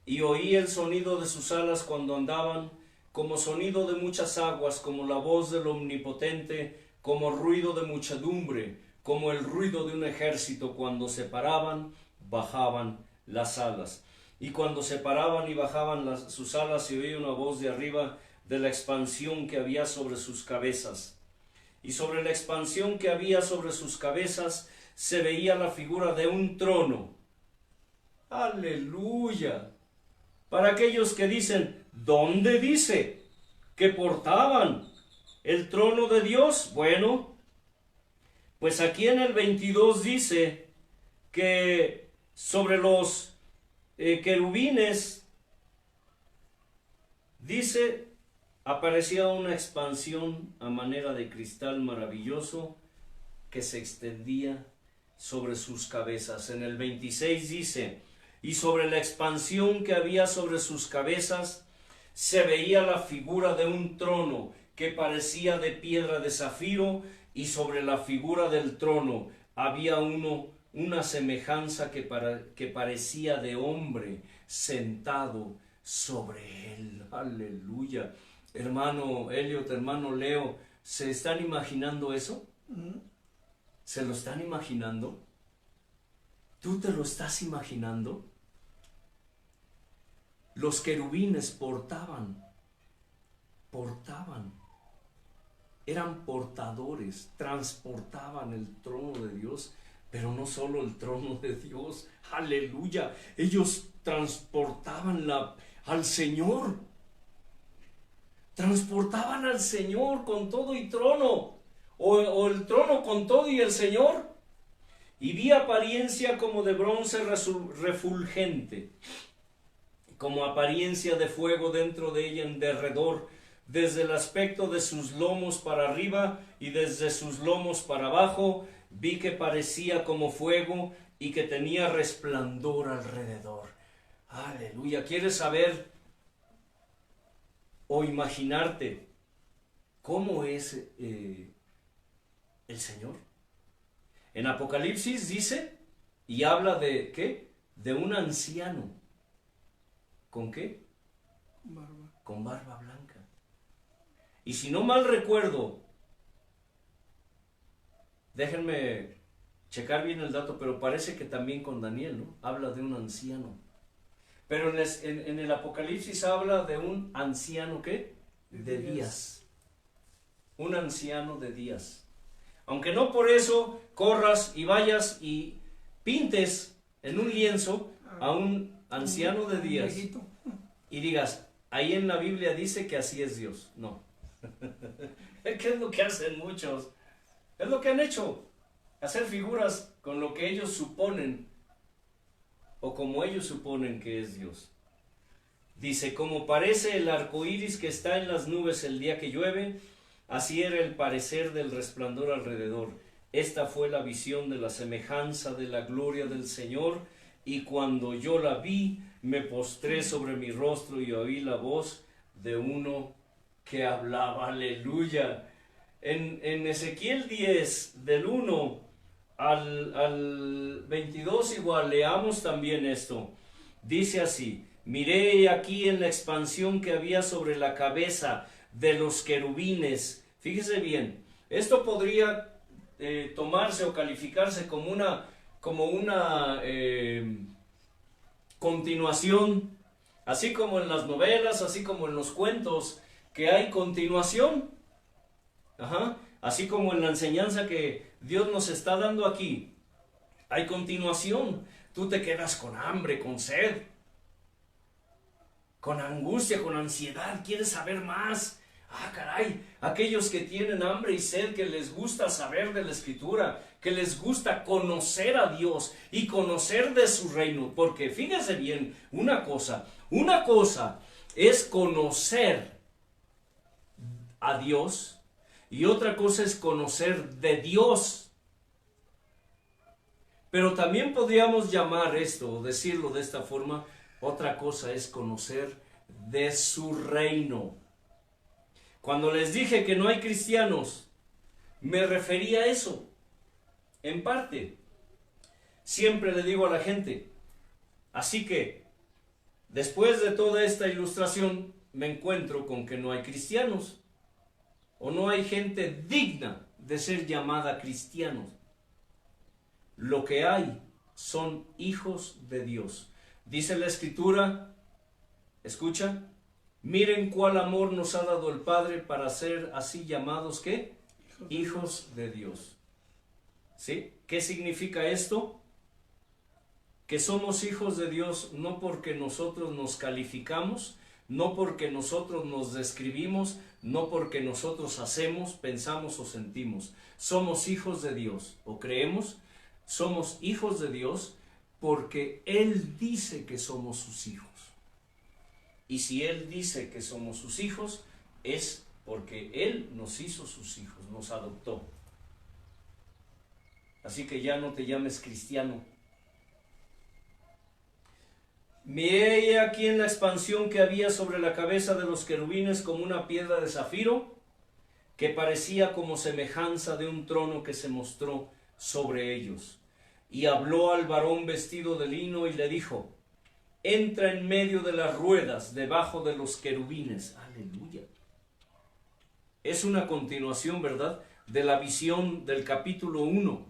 Y oí el sonido de sus alas cuando andaban, como sonido de muchas aguas, como la voz del Omnipotente, como ruido de muchedumbre, como el ruido de un ejército. Cuando se paraban, bajaban las alas. Y cuando se paraban y bajaban sus alas, se oía una voz de arriba de la expansión que había sobre sus cabezas. Y sobre la expansión que había sobre sus cabezas se veía la figura de un trono. ¡Aleluya! Para aquellos que dicen, ¿dónde dice que portaban el trono de Dios? Bueno, pues aquí en el 22 dice que sobre los querubines, dice, aparecía una expansión a manera de cristal maravilloso que se extendía sobre sus cabezas. En el 26 dice, y sobre la expansión que había sobre sus cabezas se veía la figura de un trono que parecía de piedra de zafiro, y sobre la figura del trono había una semejanza que parecía de hombre sentado sobre él. Aleluya. Hermano Elliot, hermano Leo, ¿se están imaginando eso? ¿Se lo están imaginando? ¿Tú te lo estás imaginando? Los querubines portaban, eran portadores, transportaban el trono de Dios, pero no solo el trono de Dios, aleluya, ellos transportaban al Señor, transportaban al Señor con todo y trono, o el trono con todo y el Señor. Y vi apariencia como de bronce refulgente, como apariencia de fuego dentro de ella en derredor, desde el aspecto de sus lomos para arriba y desde sus lomos para abajo. Vi que parecía como fuego y que tenía resplandor alrededor. Aleluya. ¿Quieres saber o imaginarte cómo es el Señor? En Apocalipsis dice y habla de ¿qué? De un anciano. ¿Con qué? Barba. Con barba blanca. Y si no mal recuerdo, déjenme checar bien el dato, pero parece que también con Daniel, ¿no? Habla de un anciano. Pero en el Apocalipsis habla de un anciano, ¿qué? De días. Un anciano de días. Aunque no por eso corras y vayas y pintes en un lienzo a un anciano de días y digas, ahí en la Biblia dice que así es Dios. No. ¿Qué es lo que hacen muchos? Es lo que han hecho. Hacer figuras con lo que ellos suponen o como ellos suponen que es Dios. Dice, como parece el arco iris que está en las nubes el día que llueve, así era el parecer del resplandor alrededor. Esta fue la visión de la semejanza de la gloria del Señor, y cuando yo la vi, me postré sobre mi rostro y oí la voz de uno que hablaba. Aleluya. En Ezequiel 10, del 1 al 22, igual, leamos también esto. Dice así, miré aquí en la expansión que había sobre la cabeza de los querubines. Fíjese bien, esto podría tomarse o calificarse como una continuación, así como en las novelas, así como en los cuentos, que hay continuación. Así como en la enseñanza que Dios nos está dando aquí, hay continuación. Tú te quedas con hambre, con sed, con angustia, con ansiedad, quieres saber más. Caray, aquellos que tienen hambre y sed, que les gusta saber de la Escritura, que les gusta conocer a Dios y conocer de su reino, porque fíjense bien, una cosa es conocer a Dios y otra cosa es conocer de Dios. Pero también podríamos llamar esto, o decirlo de esta forma, otra cosa es conocer de su reino. Cuando les dije que no hay cristianos, me refería a eso, en parte. Siempre le digo a la gente, así que, después de toda esta ilustración, me encuentro con que no hay cristianos, o no hay gente digna de ser llamada cristianos. Lo que hay son hijos de Dios. Dice la Escritura, escucha, miren cuál amor nos ha dado el Padre para ser así llamados, ¿qué? Hijos de Dios. ¿Sí? ¿Qué significa esto? Que somos hijos de Dios no porque nosotros nos calificamos, no porque nosotros nos describimos, no porque nosotros hacemos, pensamos o sentimos. Somos hijos de Dios, o creemos, somos hijos de Dios porque Él dice que somos sus hijos. Y si Él dice que somos sus hijos, es porque Él nos hizo sus hijos, nos adoptó. Así que ya no te llames cristiano. Miré aquí en la expansión que había sobre la cabeza de los querubines como una piedra de zafiro, que parecía como semejanza de un trono que se mostró sobre ellos. Y habló al varón vestido de lino y le dijo, entra en medio de las ruedas debajo de los querubines. Aleluya. Es una continuación, ¿verdad?, de la visión del capítulo 1.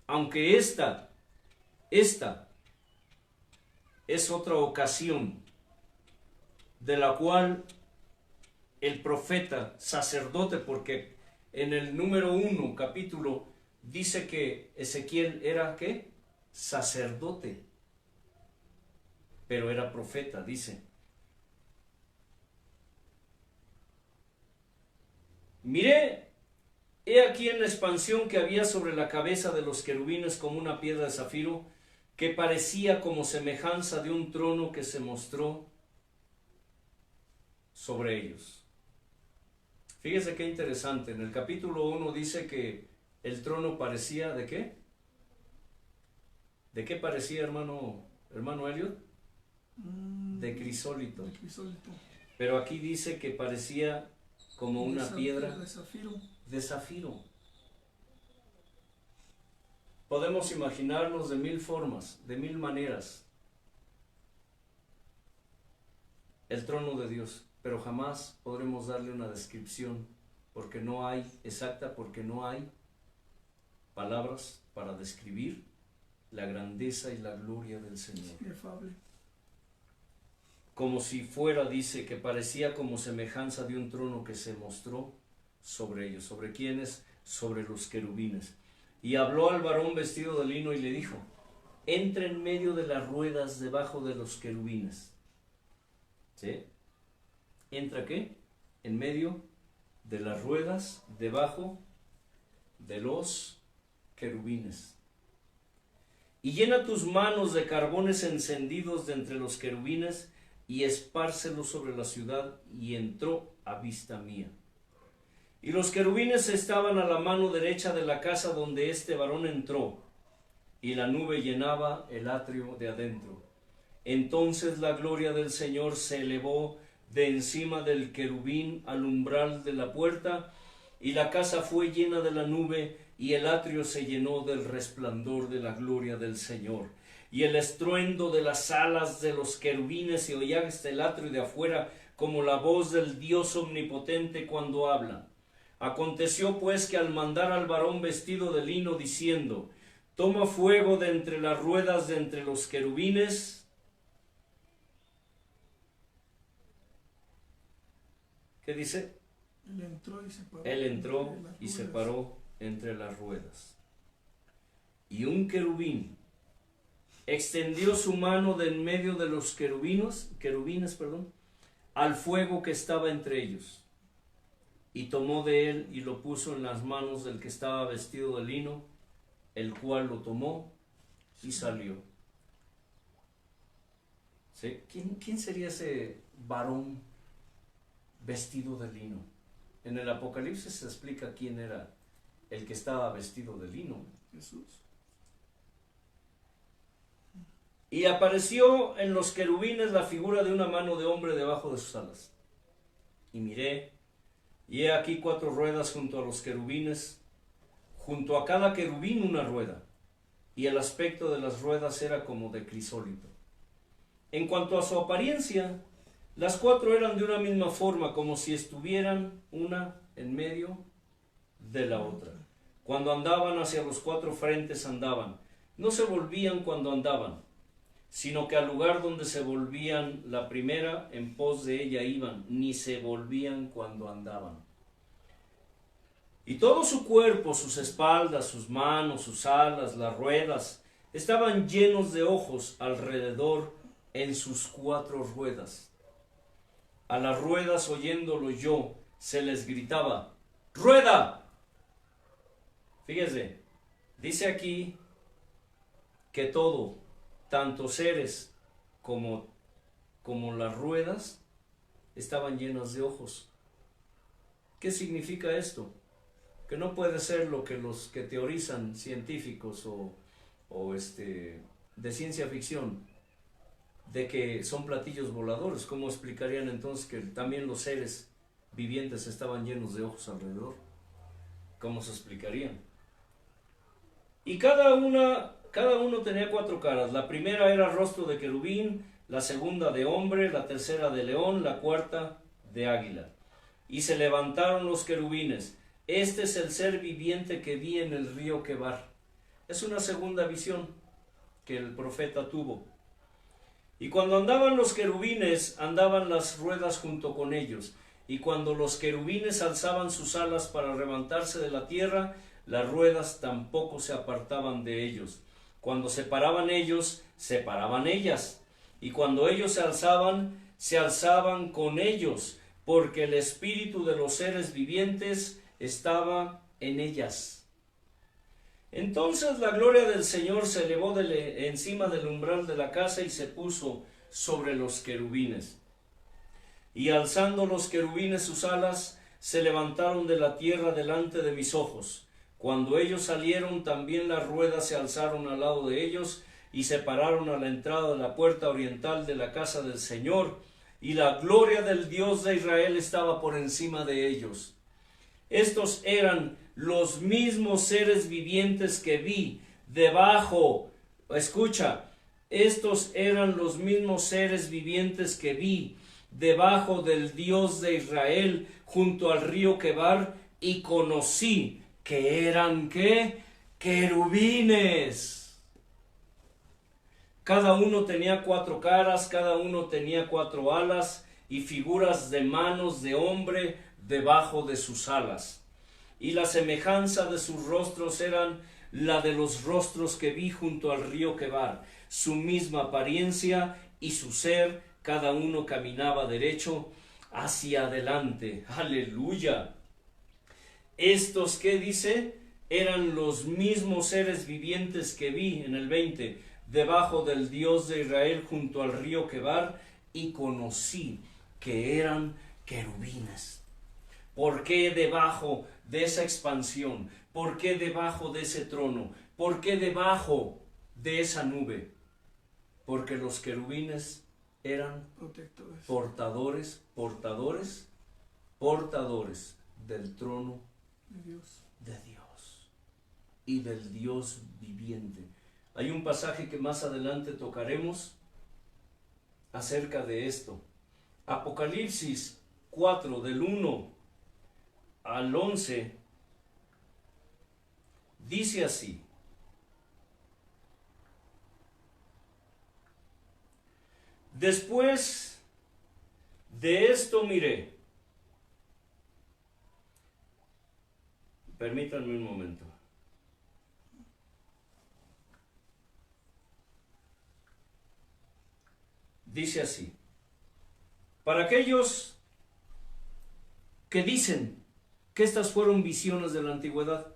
Aunque esta es otra ocasión de la cual el profeta, sacerdote, porque en el número 1, capítulo, dice que Ezequiel era, ¿qué? Sacerdote, pero era profeta, dice. Miré, he aquí en la expansión que había sobre la cabeza de los querubines como una piedra de zafiro, que parecía como semejanza de un trono que se mostró sobre ellos. Fíjese qué interesante, en el capítulo 1 dice que el trono parecía, ¿de qué? ¿De qué parecía, hermano Elliot? De crisólito. Pero aquí dice que parecía como una piedra de zafiro. Podemos imaginarnos de mil formas, de mil maneras, el trono de Dios, pero jamás podremos darle una descripción, porque no hay exacta, porque no hay palabras para describir la grandeza y la gloria del Señor. Como si fuera, dice, que parecía como semejanza de un trono que se mostró sobre ellos. ¿Sobre quiénes? Sobre los querubines. Y habló al varón vestido de lino y le dijo, entra en medio de las ruedas debajo de los querubines. ¿Sí? ¿Entra qué? En medio de las ruedas debajo de los querubines. Y llena tus manos de carbones encendidos de entre los querubines y espárcelos sobre la ciudad, y entró a vista mía. Y los querubines estaban a la mano derecha de la casa donde este varón entró, y la nube llenaba el atrio de adentro. Entonces la gloria del Señor se elevó de encima del querubín al umbral de la puerta, y la casa fue llena de la nube, y el atrio se llenó del resplandor de la gloria del Señor. Y el estruendo de las alas de los querubines se oía hasta el atrio de afuera, como la voz del Dios omnipotente cuando habla. Aconteció pues que al mandar al varón vestido de lino diciendo, toma fuego de entre las ruedas de entre los querubines, ¿qué dice? Él entró y se paró entre las ruedas. Y un querubín extendió su mano de en medio de los querubines, al fuego que estaba entre ellos, y tomó de él y lo puso en las manos del que estaba vestido de lino, el cual lo tomó y salió. ¿Sí? ¿Quién sería ese varón vestido de lino? En el Apocalipsis se explica quién era el que estaba vestido de lino. Jesús. Y apareció en los querubines la figura de una mano de hombre debajo de sus alas. Y miré, y he aquí 4 ruedas junto a los querubines, junto a cada querubín una rueda, y el aspecto de las ruedas era como de crisólito. En cuanto a su apariencia, las 4 eran de una misma forma, como si estuvieran una en medio de la otra. Cuando andaban hacia los 4 frentes andaban, no se volvían cuando andaban, sino que al lugar donde se volvían la primera, en pos de ella iban, ni se volvían cuando andaban. Y todo su cuerpo, sus espaldas, sus manos, sus alas, las ruedas, estaban llenos de ojos alrededor en sus 4 ruedas. A las ruedas, oyéndolo yo, se les gritaba, ¡rueda! Fíjese, dice aquí que todo, tanto seres como las ruedas, estaban llenas de ojos. ¿Qué significa esto? Que no puede ser lo que los que teorizan científicos o de ciencia ficción, de que son platillos voladores. ¿Cómo explicarían entonces que también los seres vivientes estaban llenos de ojos alrededor? ¿Cómo se explicarían? Y cada uno tenía 4 caras. La primera era rostro de querubín, la segunda de hombre, la tercera de león, la cuarta de águila. Y se levantaron los querubines. Este es el ser viviente que vi en el río Quebar. Es una segunda visión que el profeta tuvo. Y cuando andaban los querubines, andaban las ruedas junto con ellos. Y cuando los querubines alzaban sus alas para levantarse de la tierra, las ruedas tampoco se apartaban de ellos. Cuando se paraban ellos, se paraban ellas. Y cuando ellos se alzaban con ellos, porque el espíritu de los seres vivientes estaba en ellas. Entonces la gloria del Señor se elevó encima del umbral de la casa y se puso sobre los querubines. Y alzando los querubines sus alas, se levantaron de la tierra delante de mis ojos. Cuando ellos salieron, también las ruedas se alzaron al lado de ellos y se pararon a la entrada de la puerta oriental de la casa del Señor, y la gloria del Dios de Israel estaba por encima de ellos. Estos eran los mismos seres vivientes que vi debajo. Escucha, estos eran los mismos seres vivientes que vi debajo del Dios de Israel junto al río Quebar, y conocí que eran, ¿qué? Querubines. Cada uno tenía 4 caras, cada uno tenía 4 alas y figuras de manos de hombre debajo de sus alas. Y la semejanza de sus rostros eran la de los rostros que vi junto al río Quebar. Su misma apariencia y su ser, cada uno caminaba derecho hacia adelante. ¡Aleluya! Estos, ¿qué dice? Eran los mismos seres vivientes que vi en el 20, debajo del Dios de Israel junto al río Quebar, y conocí que eran querubines. ¿Por qué debajo de esa expansión? ¿Por qué debajo de ese trono? ¿Por qué debajo de esa nube? Porque los querubines eran protectores, portadores del trono de Dios y del Dios viviente. Hay un pasaje que más adelante tocaremos acerca de esto. Apocalipsis 4, del 1 al 11, dice así: después de esto miré. Permítanme un momento. Dice así: para aquellos que dicen que estas fueron visiones de la antigüedad.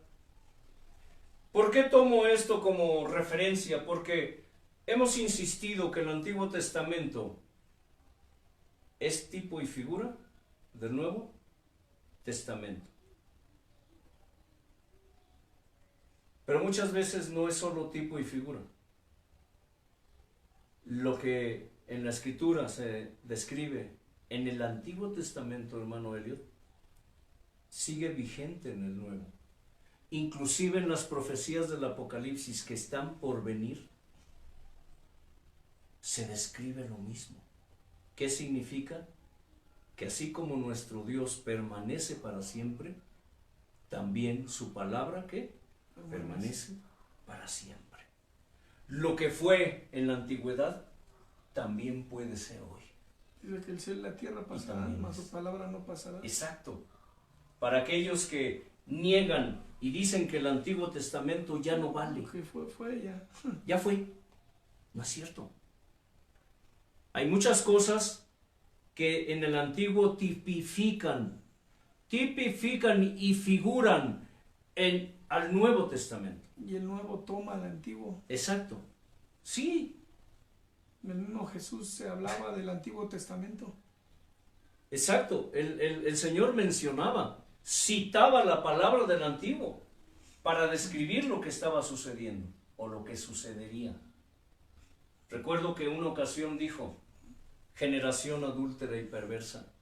¿Por qué tomo esto como referencia? Porque hemos insistido que el Antiguo Testamento es tipo y figura del Nuevo Testamento. Pero muchas veces no es solo tipo y figura. lo que en la Escritura se describe en el Antiguo Testamento, hermano Elliot, sigue vigente en el Nuevo. Inclusive en las profecías del Apocalipsis que están por venir, se describe lo mismo. ¿Qué significa? Que así como nuestro Dios permanece para siempre, también su palabra, ¿qué? Permanece para siempre. Lo que fue en la antigüedad, también puede ser hoy. Dice que el cielo y la tierra pasarán, mas su palabra no pasará. Exacto. Para aquellos que niegan y dicen que el Antiguo Testamento ya no vale. Que fue ya. Ya fue. No es cierto. Hay muchas cosas que en el Antiguo tipifican y figuran al Nuevo Testamento. Y el Nuevo toma al Antiguo. Exacto. Sí. El mismo Jesús se hablaba del Antiguo Testamento. Exacto. El Señor mencionaba, citaba la palabra del Antiguo para describir lo que estaba sucediendo o lo que sucedería. Recuerdo que una ocasión dijo, generación adúltera y perversa.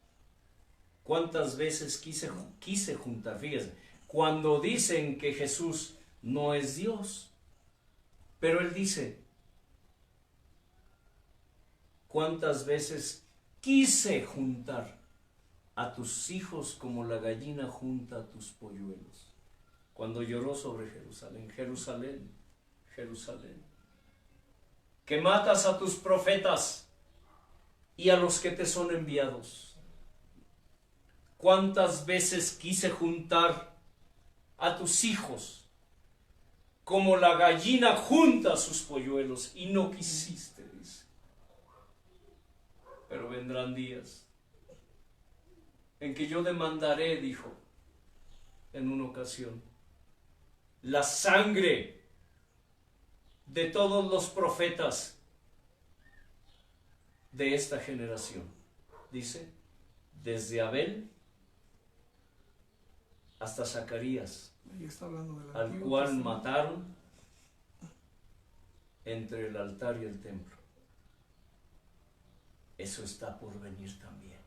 ¿Cuántas veces quise juntar? Fíjese, cuando dicen que Jesús no es Dios, pero Él dice, ¿cuántas veces quise juntar a tus hijos como la gallina junta a tus polluelos? Cuando lloró sobre Jerusalén, Jerusalén, Jerusalén, que matas a tus profetas y a los que te son enviados. ¿Cuántas veces quise juntar a tus hijos como la gallina junta a sus polluelos y no quisiste, dice? Pero vendrán días en que yo demandaré, dijo en una ocasión, la sangre de todos los profetas de esta generación. Dice, desde Abel hasta Zacarías, Ahí está hablando del al Antiguo cual Testamento. mataron entre el altar y el templo. Eso está por venir también.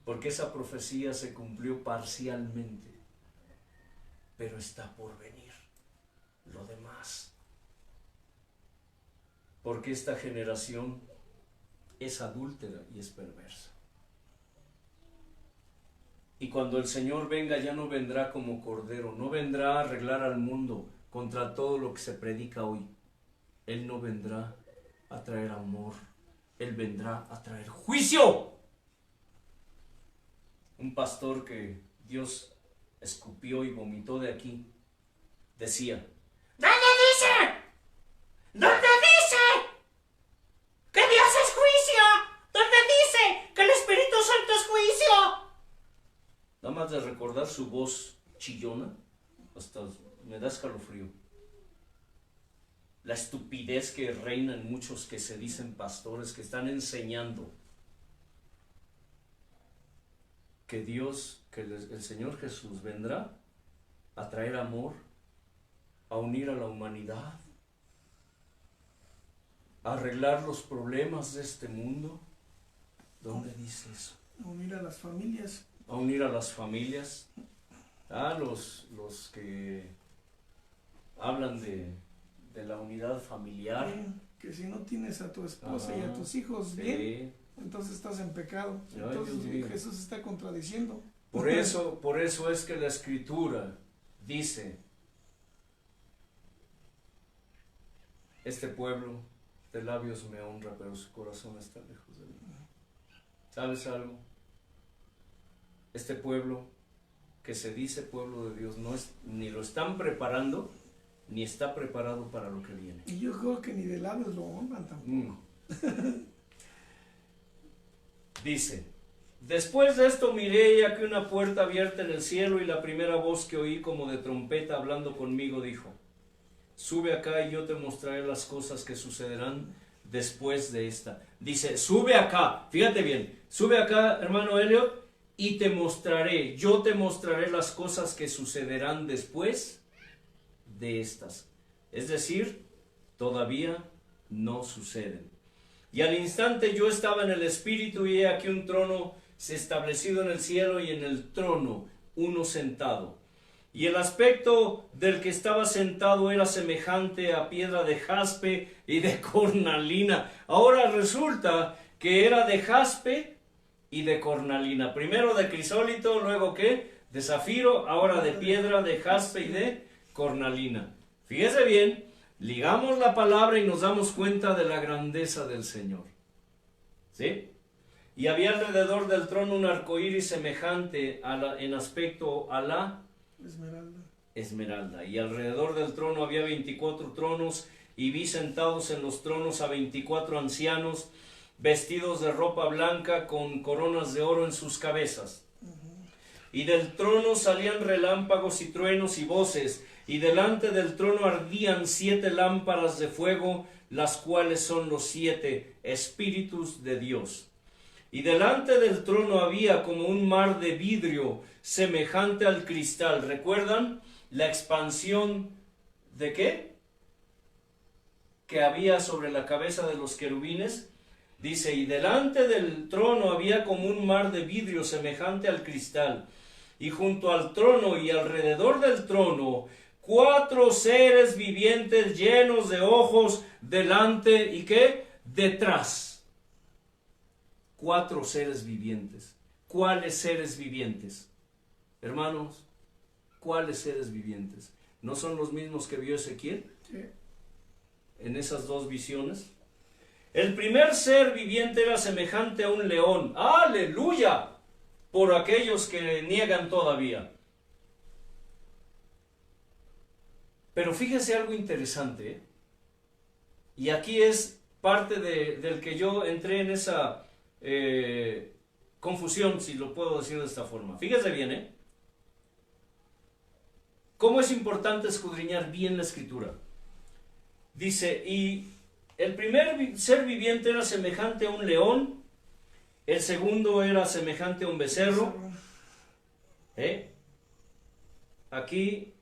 Porque esa profecía se cumplió parcialmente, pero está por venir lo demás. Porque esta generación es adúltera y es perversa. Y cuando el Señor venga, ya no vendrá como cordero, no vendrá a arreglar al mundo contra todo lo que se predica hoy. Él no vendrá a traer amor, Él vendrá a traer juicio. Un pastor que Dios escupió y vomitó de aquí, decía, ¿dónde dice? ¿Dónde dice que Dios es juicio? ¿Dónde dice que el Espíritu Santo es juicio? Nada más de recordar su voz chillona, hasta me da escalofrío. La estupidez que reina en muchos que se dicen pastores, que están enseñando que Dios, que el Señor Jesús vendrá a traer amor, a unir a la humanidad, a arreglar los problemas de este mundo. ¿Dónde dice eso? A unir a las familias. A unir a las familias, a los que hablan de la unidad familiar. Que si no tienes a tu esposa y a tus hijos bien, entonces estás en pecado. Entonces Jesús está contradiciendo. Por eso es que la Escritura dice, este pueblo de labios me honra, pero su corazón está lejos de mí. ¿Sabes algo? Este pueblo que se dice pueblo de Dios no es, ni lo están preparando, ni está preparado para lo que viene. Y yo creo que ni de labios lo honran tampoco. Dice, después de esto miré y aquí una puerta abierta en el cielo, y la primera voz que oí como de trompeta hablando conmigo dijo, sube acá y yo te mostraré las cosas que sucederán después de esta. Dice, sube acá, fíjate bien, sube acá, hermano Elliot, y yo te mostraré las cosas que sucederán después de estas. Es decir, todavía no suceden. Y al instante yo estaba en el Espíritu, y he aquí un trono se establecido en el cielo, y en el trono uno sentado. Y el aspecto del que estaba sentado era semejante a piedra de jaspe y de cornalina. Ahora resulta que era de jaspe y de cornalina. Primero de crisólito, luego ¿qué? De zafiro, ahora de piedra, de jaspe y de cornalina. Fíjese bien, ligamos la palabra y nos damos cuenta de la grandeza del Señor. ¿Sí? Y había alrededor del trono un arcoíris semejante en aspecto a la esmeralda. Y alrededor del trono había 24 tronos, y vi sentados en los tronos a 24 ancianos, vestidos de ropa blanca, con coronas de oro en sus cabezas. Y del trono salían relámpagos y truenos y voces, y delante del trono ardían 7 lámparas de fuego, las cuales son los 7 espíritus de Dios. Y delante del trono había como un mar de vidrio semejante al cristal. ¿Recuerdan la expansión de qué? Que había sobre la cabeza de los querubines. Dice, y delante del trono había como un mar de vidrio semejante al cristal. Y junto al trono y alrededor del trono, 4 seres vivientes llenos de ojos delante y ¿qué? Detrás. 4 seres vivientes. ¿Cuáles seres vivientes? Hermanos, ¿cuáles seres vivientes? ¿No son los mismos que vio Ezequiel? Sí. En esas 2 visiones. El primer ser viviente era semejante a un león. ¡Aleluya! Por aquellos que niegan todavía. Pero fíjese algo interesante, ¿eh? Y aquí es parte del que yo entré en esa confusión, si lo puedo decir de esta forma. Fíjese bien, ¿eh? ¿Cómo es importante escudriñar bien la Escritura? Dice, y el primer ser viviente era semejante a un león, el segundo era semejante a un becerro. Aquí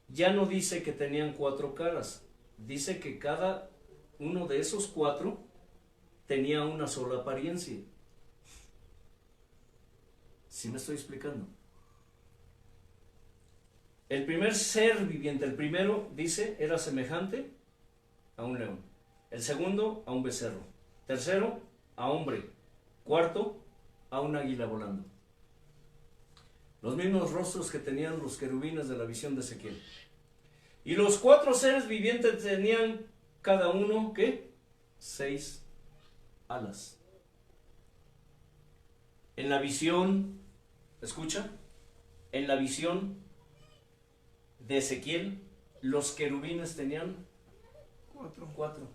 ya no dice que tenían 4 caras, dice que cada uno de esos 4 tenía una sola apariencia. ¿Sí me estoy explicando? El primer ser viviente, el primero, dice, era semejante a un león. El segundo, a un becerro. Tercero, a hombre. Cuarto, a un águila volando. Los mismos rostros que tenían los querubines de la visión de Ezequiel. Y los 4 seres vivientes tenían cada uno, ¿qué? 6 alas. En la visión, ¿escucha? En la visión de Ezequiel, los querubines tenían 4.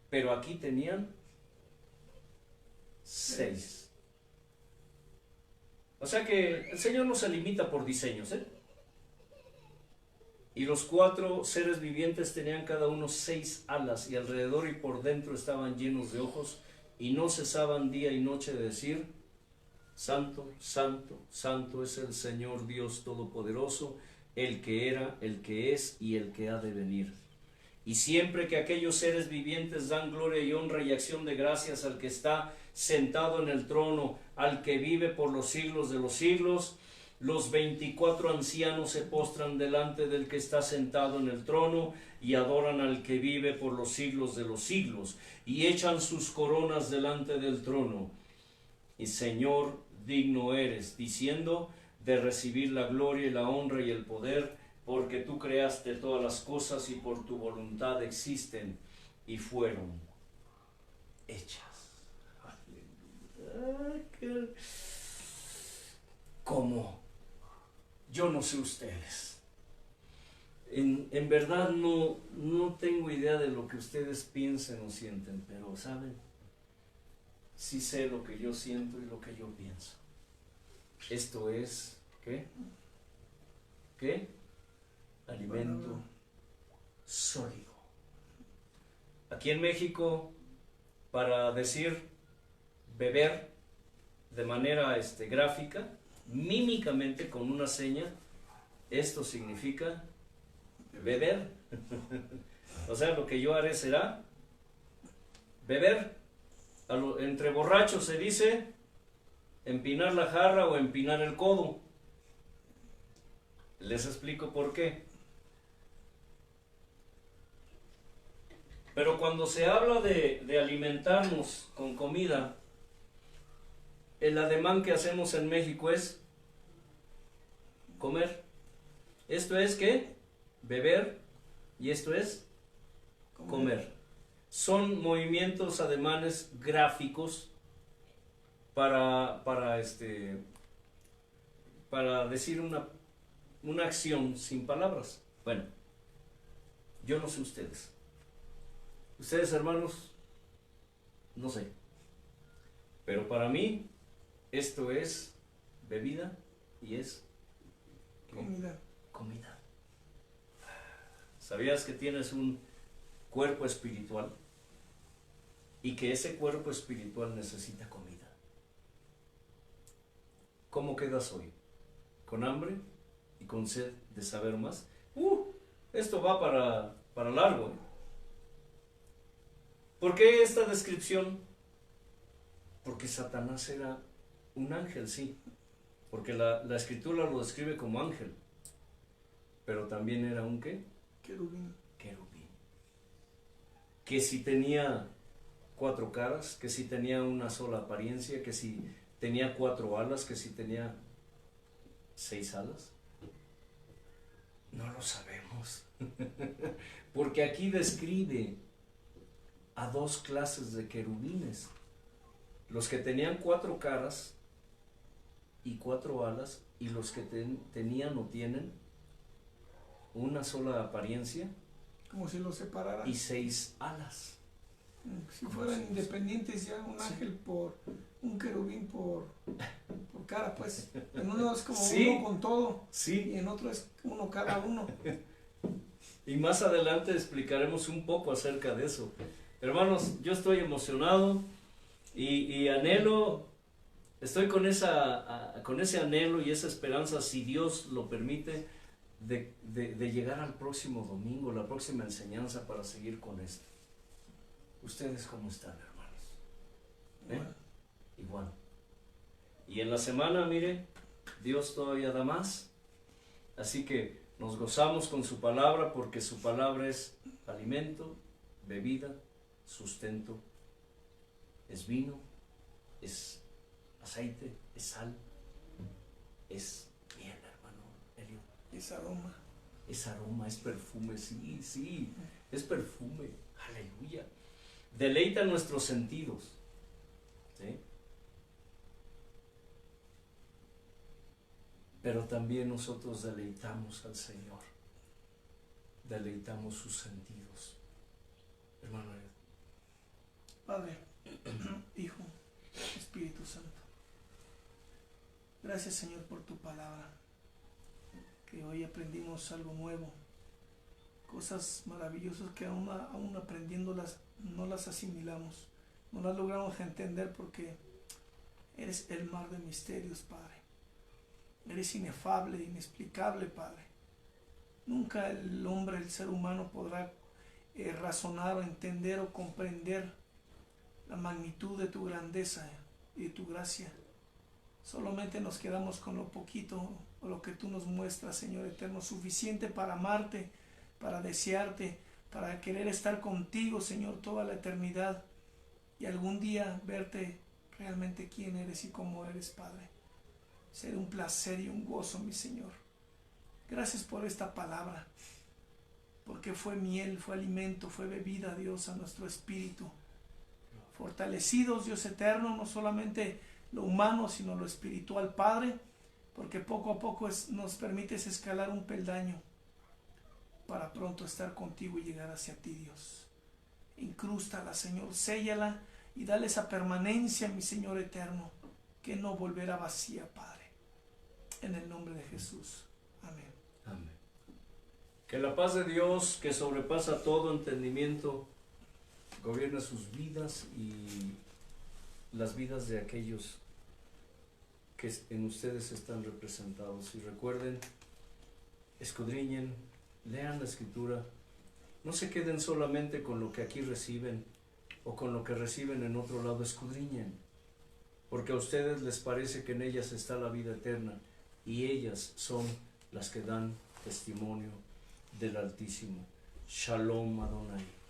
Pero aquí tenían 6. O sea que el Señor no se limita por diseños, ¿eh? Y los 4 seres vivientes tenían cada uno 6 alas, y alrededor y por dentro estaban llenos de ojos, y no cesaban día y noche de decir, Santo, Santo, Santo es el Señor Dios Todopoderoso, el que era, el que es y el que ha de venir. Y siempre que aquellos seres vivientes dan gloria y honra y acción de gracias al que está sentado en el trono, al que vive por los siglos de los siglos, los 24 ancianos se postran delante del que está sentado en el trono y adoran al que vive por los siglos de los siglos, y echan sus coronas delante del trono. Y Señor, digno eres, diciendo, de recibir la gloria y la honra y el poder, porque tú creaste todas las cosas y por tu voluntad existen y fueron hechas. ¿Cómo? Yo no sé ustedes. En verdad no tengo idea de lo que ustedes piensen o sienten, pero ¿saben? Sí sé lo que yo siento y lo que yo pienso. Esto es, ¿qué? ¿Qué? Alimento sólido. Aquí en México, para decir beber de manera gráfica, mímicamente con una seña, esto significa beber. O sea, lo que yo haré será beber. Entre borrachos se dice empinar la jarra o empinar el codo. Les explico por qué. Pero cuando se habla de alimentarnos con comida, el ademán que hacemos en México es comer. Esto es ¿qué? Beber, y esto es comer. Son movimientos, ademanes gráficos para decir una acción sin palabras. Bueno, yo no sé ustedes. Ustedes, hermanos, no sé. Pero para mí, esto es bebida y es comida. Comida. ¿Sabías que tienes un cuerpo espiritual? Y que ese cuerpo espiritual necesita comida. ¿Cómo quedas hoy? ¿Con hambre y con sed de saber más? Esto va para largo, ¿eh? ¿Por qué esta descripción? Porque Satanás era un ángel, sí. Porque la escritura lo describe como ángel. Pero también era un ¿qué? Querubín. Querubín. Que si tenía 4 caras, que si tenía una sola apariencia, que si tenía 4 alas, que si tenía 6 alas. No lo sabemos. Porque aquí describe a 2 clases de querubines. Los que tenían 4 caras y 4 alas, y los que tenían o tienen una sola apariencia, como si los separaran, y 6 alas. Si fueran independientes ya, un ángel por un querubín por cara, pues. En uno es como uno con todo, y en otro es uno cada uno. Y más adelante explicaremos un poco acerca de eso. Hermanos, yo estoy emocionado y anhelo, estoy con ese anhelo y esa esperanza, si Dios lo permite, de llegar al próximo domingo, la próxima enseñanza, para seguir con esto. ¿Ustedes cómo están, hermanos? Igual. Y en la semana, mire, Dios todavía da más. Así que nos gozamos con su palabra, porque su palabra es alimento, bebida, sustento, es vino, es aceite, es sal, es miel, hermano Elio. Es aroma. Es aroma, es perfume, sí, es perfume, aleluya. Deleita nuestros sentidos, ¿sí? Pero también nosotros deleitamos al Señor, deleitamos sus sentidos, hermano. Padre, Hijo, Espíritu Santo, gracias, Señor, por tu palabra, que hoy aprendimos algo nuevo, cosas maravillosas que aún aprendiéndolas no las asimilamos, no las logramos entender, porque eres el mar de misterios, Padre. Eres inefable, inexplicable, Padre. Nunca el hombre, el ser humano, podrá razonar o entender o comprender la magnitud de tu grandeza y de tu gracia. Solamente nos quedamos con lo poquito o lo que tú nos muestras, Señor eterno, suficiente para amarte, para desearte, para querer estar contigo, Señor, toda la eternidad, y algún día verte realmente quién eres y cómo eres, Padre. Será un placer y un gozo, mi Señor. Gracias por esta palabra, porque fue miel, fue alimento, fue bebida, Dios, a nuestro espíritu. Fortalecidos, Dios eterno, no solamente lo humano, sino lo espiritual, Padre, porque poco a poco nos permites escalar un peldaño para pronto estar contigo y llegar hacia ti, Dios. Incrústala, Señor, séllala y dale esa permanencia, mi Señor eterno, que no volverá vacía, Padre. En el nombre de Jesús. Amén. Amén. Que la paz de Dios, que sobrepasa todo entendimiento, gobierne sus vidas y las vidas de aquellos que en ustedes están representados. Y recuerden, escudriñen lean la Escritura, no se queden solamente con lo que aquí reciben o con lo que reciben en otro lado, escudriñen, porque a ustedes les parece que en ellas está la vida eterna y ellas son las que dan testimonio del Altísimo. Shalom Adonai.